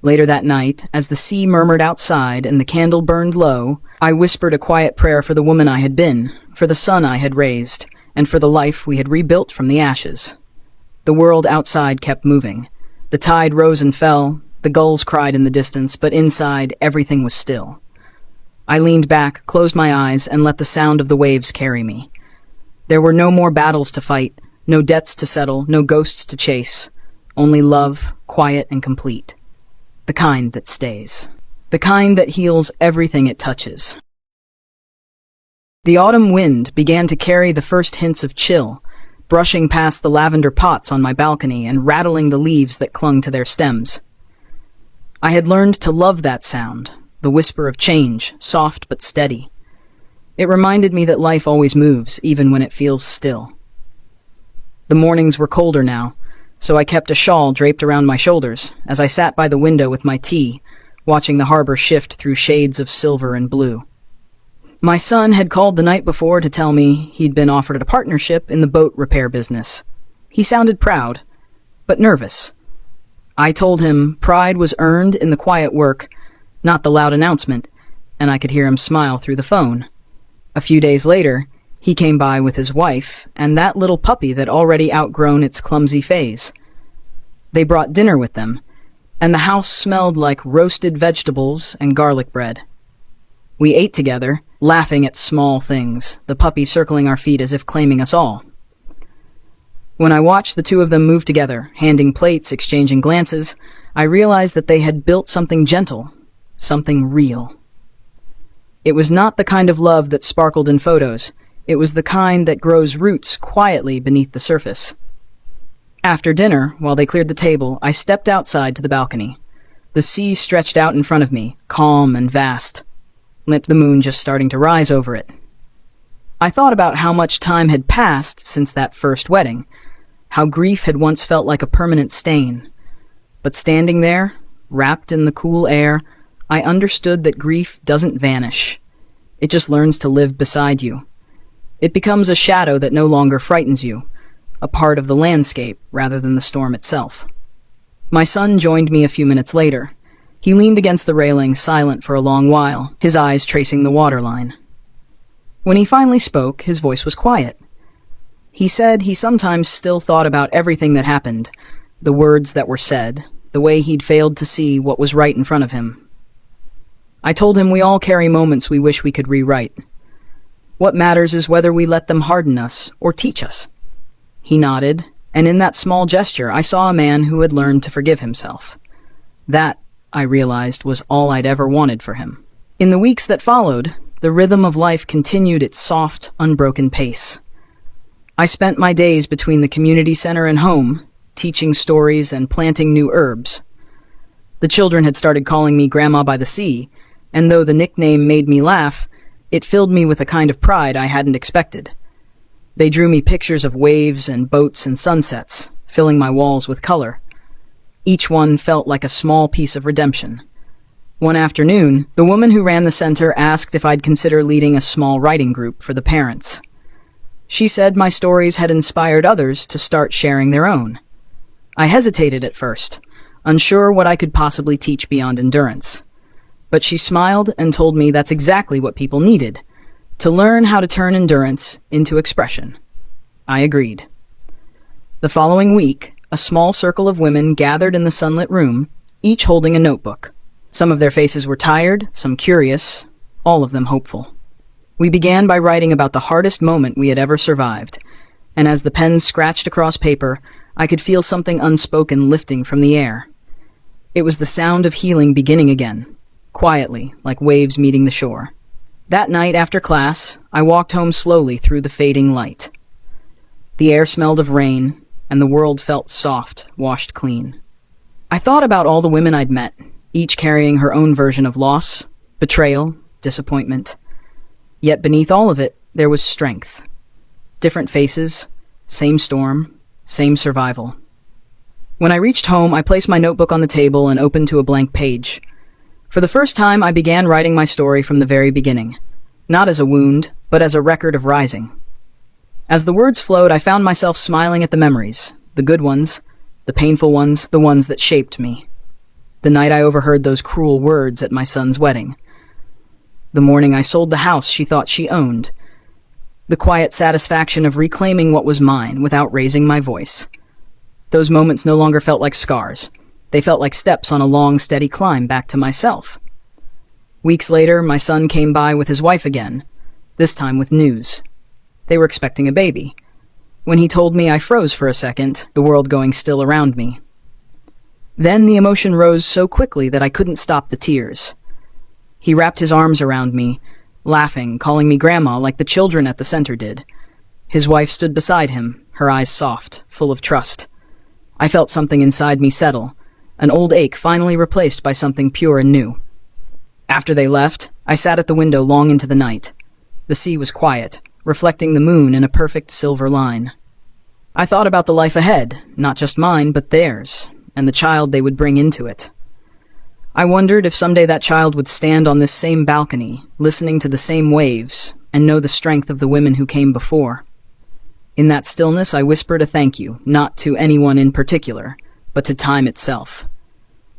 Later that night, as the sea murmured outside and the candle burned low, I whispered a quiet prayer for the woman I had been, for the son I had raised, and for the life we had rebuilt from the ashes. The world outside kept moving. The tide rose and fell, the gulls cried in the distance, but inside everything was still. I leaned back, closed my eyes, and let the sound of the waves carry me. There were no more battles to fight, no debts to settle, no ghosts to chase. Only love, quiet and complete. The kind that stays. The kind that heals everything it touches. The autumn wind began to carry the first hints of chill, brushing past the lavender pots on my balcony and rattling the leaves that clung to their stems. I had learned to love that sound, the whisper of change, soft but steady. It reminded me that life always moves, even when it feels still. The mornings were colder now, so I kept a shawl draped around my shoulders as I sat by the window with my tea, watching the harbor shift through shades of silver and blue. My son had called the night before to tell me he'd been offered a partnership in the boat repair business. He sounded proud, but nervous. I told him pride was earned in the quiet work, not the loud announcement, and I could hear him smile through the phone. A few days later, he came by with his wife and that little puppy that already outgrown its clumsy phase. They brought dinner with them, and the house smelled like roasted vegetables and garlic bread. We ate together, laughing at small things, the puppy circling our feet as if claiming us all. When I watched the two of them move together, handing plates, exchanging glances, I realized that they had built something gentle, something real. It was not the kind of love that sparkled in photos. It was the kind that grows roots quietly beneath the surface. After dinner, while they cleared the table, I stepped outside to the balcony. The sea stretched out in front of me, calm and vast, with the moon just starting to rise over it. I thought about how much time had passed since that first wedding, how grief had once felt like a permanent stain. But standing there, wrapped in the cool air, I understood that grief doesn't vanish. It just learns to live beside you. It becomes a shadow that no longer frightens you, a part of the landscape rather than the storm itself. My son joined me a few minutes later. He leaned against the railing, silent for a long while, his eyes tracing the waterline. When he finally spoke, his voice was quiet. He said he sometimes still thought about everything that happened, the words that were said, the way he'd failed to see what was right in front of him. I told him we all carry moments we wish we could rewrite. What matters is whether we let them harden us or teach us. He nodded, and in that small gesture I saw a man who had learned to forgive himself. That, I realized, was all I'd ever wanted for him. In the weeks that followed, the rhythm of life continued its soft, unbroken pace. I spent my days between the community center and home, teaching stories and planting new herbs. The children had started calling me Grandma by the Sea, and though the nickname made me laugh, it filled me with a kind of pride I hadn't expected. They drew me pictures of waves and boats and sunsets, filling my walls with color. Each one felt like a small piece of redemption. One afternoon, the woman who ran the center asked if I'd consider leading a small writing group for the parents. She said my stories had inspired others to start sharing their own. I hesitated at first, unsure what I could possibly teach beyond endurance. But she smiled and told me that's exactly what people needed, to learn how to turn endurance into expression. I agreed. The following week, a small circle of women gathered in the sunlit room, each holding a notebook. Some of their faces were tired, some curious, all of them hopeful. We began by writing about the hardest moment we had ever survived, and as the pens scratched across paper, I could feel something unspoken lifting from the air. It was the sound of healing beginning again, quietly, like waves meeting the shore. That night after class, I walked home slowly through the fading light. The air smelled of rain, and the world felt soft, washed clean. I thought about all the women I'd met, each carrying her own version of loss, betrayal, disappointment. Yet beneath all of it, there was strength. Different faces, same storm, same survival. When I reached home, I placed my notebook on the table and opened to a blank page. For the first time, I began writing my story from the very beginning, not as a wound, but as a record of rising. As the words flowed, I found myself smiling at the memories, the good ones, the painful ones, the ones that shaped me. The night I overheard those cruel words at my son's wedding. The morning I sold the house she thought she owned. The quiet satisfaction of reclaiming what was mine without raising my voice. Those moments no longer felt like scars. They felt like steps on a long, steady climb back to myself. Weeks later, my son came by with his wife again, this time with news. They were expecting a baby. When he told me, I froze for a second, the world going still around me. Then the emotion rose so quickly that I couldn't stop the tears. He wrapped his arms around me, laughing, calling me Grandma like the children at the center did. His wife stood beside him, her eyes soft, full of trust. I felt something inside me settle, an old ache finally replaced by something pure and new. After they left, I sat at the window long into the night. The sea was quiet, reflecting the moon in a perfect silver line. I thought about the life ahead, not just mine, but theirs, and the child they would bring into it. I wondered if someday that child would stand on this same balcony, listening to the same waves, and know the strength of the women who came before. In that stillness, I whispered a thank you, not to anyone in particular, but to time itself,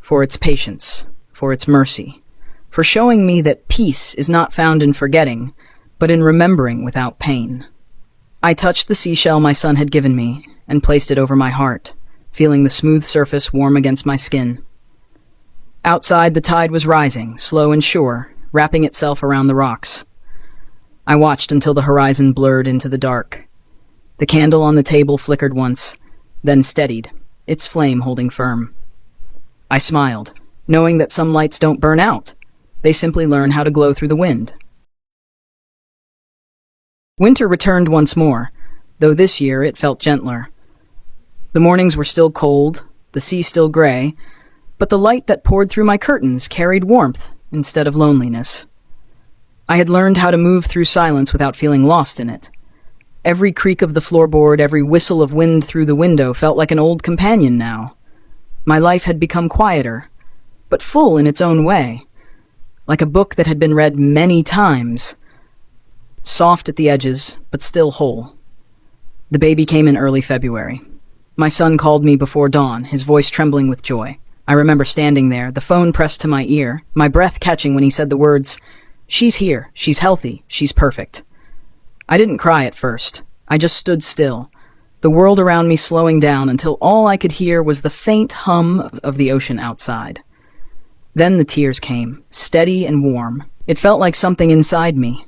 for its patience, for its mercy, for showing me that peace is not found in forgetting, but in remembering without pain. I touched the seashell my son had given me, and placed it over my heart, feeling the smooth surface warm against my skin. Outside, the tide was rising, slow and sure, wrapping itself around the rocks. I watched until the horizon blurred into the dark. The candle on the table flickered once, then steadied, its flame holding firm. I smiled, knowing that some lights don't burn out, They simply learn how to glow through the wind. Winter returned once more, though this year it felt gentler. The mornings were still cold, the sea still gray, but the light that poured through my curtains carried warmth instead of loneliness. I had learned how to move through silence without feeling lost in it. Every creak of the floorboard, every whistle of wind through the window felt like an old companion now. My life had become quieter, but full in its own way, like a book that had been read many times, soft at the edges, but still whole. The baby came in early February. My son called me before dawn, his voice trembling with joy. I remember standing there, the phone pressed to my ear, my breath catching when he said the words, "She's here, she's healthy, she's perfect." I didn't cry at first. I just stood still, the world around me slowing down until all I could hear was the faint hum of the ocean outside. Then the tears came, steady and warm. It felt like something inside me,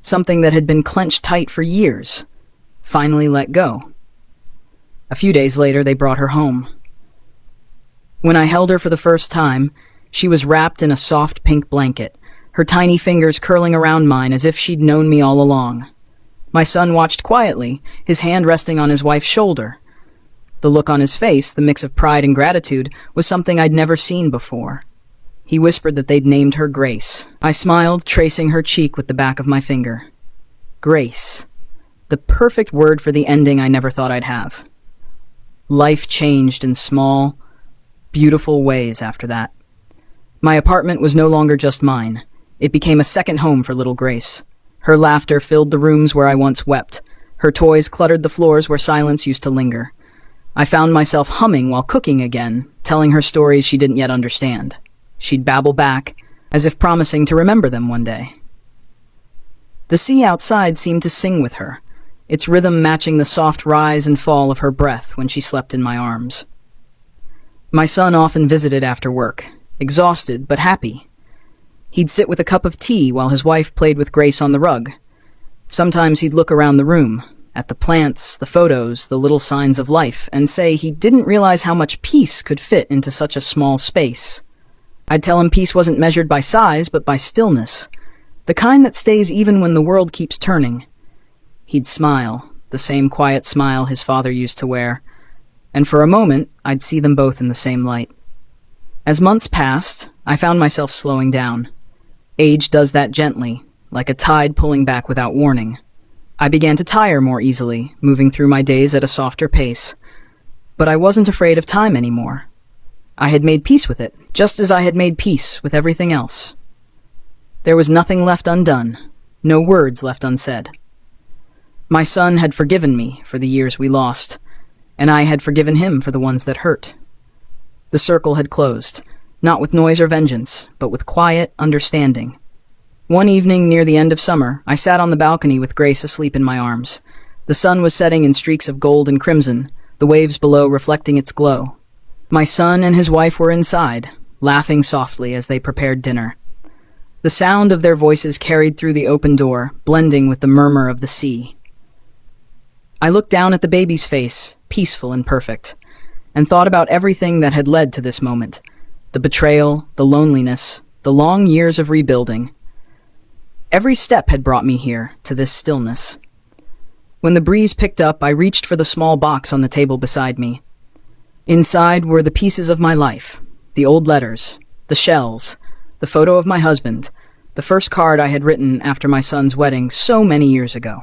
something that had been clenched tight for years, finally let go. A few days later, they brought her home. When I held her for the first time, she was wrapped in a soft pink blanket, her tiny fingers curling around mine as if she'd known me all along. My son watched quietly, his hand resting on his wife's shoulder. The look on his face, the mix of pride and gratitude, was something I'd never seen before. He whispered that they'd named her Grace. I smiled, tracing her cheek with the back of my finger. Grace. The perfect word for the ending I never thought I'd have. Life changed in small, beautiful ways after that. My apartment was no longer just mine. It became a second home for little Grace. Her laughter filled the rooms where I once wept. Her toys cluttered the floors where silence used to linger. I found myself humming while cooking again, telling her stories she didn't yet understand. She'd babble back, as if promising to remember them one day. The sea outside seemed to sing with her, its rhythm matching the soft rise and fall of her breath when she slept in my arms. My son often visited after work, exhausted but happy. He'd sit with a cup of tea while his wife played with Grace on the rug. Sometimes he'd look around the room, at the plants, the photos, the little signs of life, and say he didn't realize how much peace could fit into such a small space. I'd tell him peace wasn't measured by size, but by stillness, the kind that stays even when the world keeps turning. He'd smile, the same quiet smile his father used to wear, and for a moment, I'd see them both in the same light. As months passed, I found myself slowing down. Age does that gently, like a tide pulling back without warning. I began to tire more easily, moving through my days at a softer pace. But I wasn't afraid of time anymore. I had made peace with it, just as I had made peace with everything else. There was nothing left undone, no words left unsaid. My son had forgiven me for the years we lost, and I had forgiven him for the ones that hurt. The circle had closed, not with noise or vengeance, but with quiet understanding. One evening near the end of summer, I sat on the balcony with Grace asleep in my arms. The sun was setting in streaks of gold and crimson, the waves below reflecting its glow. My son and his wife were inside, laughing softly as they prepared dinner. The sound of their voices carried through the open door, blending with the murmur of the sea. I looked down at the baby's face, peaceful and perfect, and thought about everything that had led to this moment. The betrayal, the loneliness, the long years of rebuilding. Every step had brought me here, to this stillness. When the breeze picked up, I reached for the small box on the table beside me. Inside were the pieces of my life, the old letters, the shells, the photo of my husband, the first card I had written after my son's wedding so many years ago.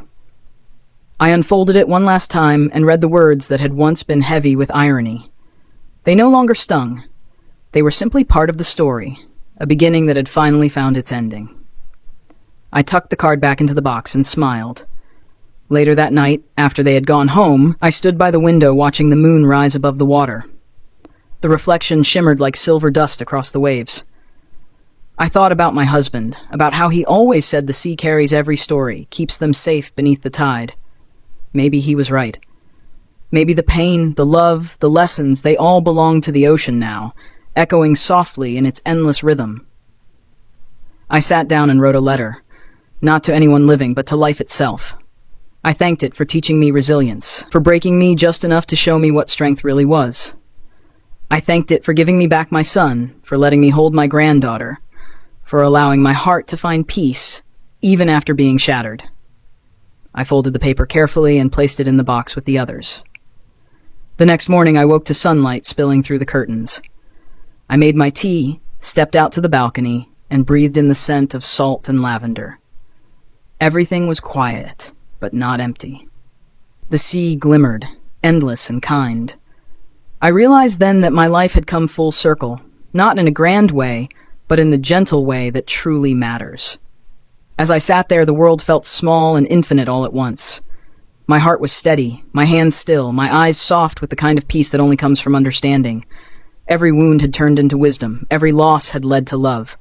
I unfolded it one last time and read the words that had once been heavy with irony. They no longer stung. They were simply part of the story, a beginning that had finally found its ending. I tucked the card back into the box and smiled. Later that night, after they had gone home, I stood by the window watching the moon rise above the water. The reflection shimmered like silver dust across the waves. I thought about my husband, about how he always said the sea carries every story, keeps them safe beneath the tide. Maybe he was right. Maybe the pain, the love, the lessons, they all belong to the ocean now, echoing softly in its endless rhythm. I sat down and wrote a letter, not to anyone living, but to life itself. I thanked it for teaching me resilience, for breaking me just enough to show me what strength really was. I thanked it for giving me back my son, for letting me hold my granddaughter, for allowing my heart to find peace, even after being shattered. I folded the paper carefully and placed it in the box with the others. The next morning I woke to sunlight spilling through the curtains. I made my tea, stepped out to the balcony, and breathed in the scent of salt and lavender. Everything was quiet, but not empty. The sea glimmered, endless and kind. I realized then that my life had come full circle, not in a grand way, but in the gentle way that truly matters. As I sat there, the world felt small and infinite all at once. My heart was steady, my hands still, my eyes soft with the kind of peace that only comes from understanding. Every wound had turned into wisdom, every loss had led to love.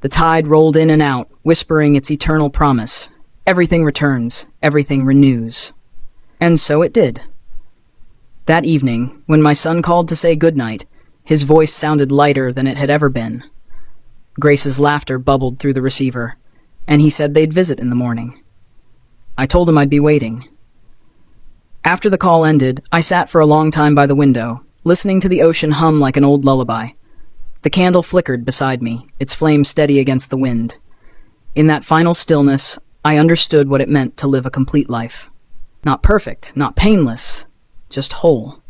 The tide rolled in and out, whispering its eternal promise. Everything returns, everything renews. And so it did. That evening, when my son called to say goodnight, his voice sounded lighter than it had ever been. Grace's laughter bubbled through the receiver, and he said they'd visit in the morning. I told him I'd be waiting. After the call ended, I sat for a long time by the window, listening to the ocean hum like an old lullaby. The candle flickered beside me, its flame steady against the wind. In that final stillness, I understood what it meant to live a complete life. Not perfect, not painless, just whole.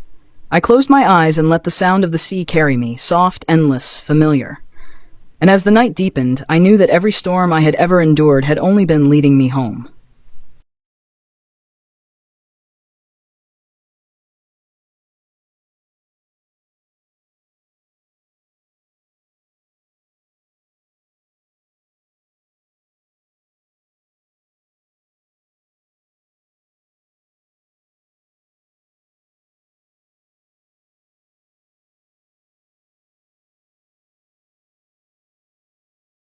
I closed my eyes and let the sound of the sea carry me, soft, endless, familiar. And as the night deepened, I knew that every storm I had ever endured had only been leading me home.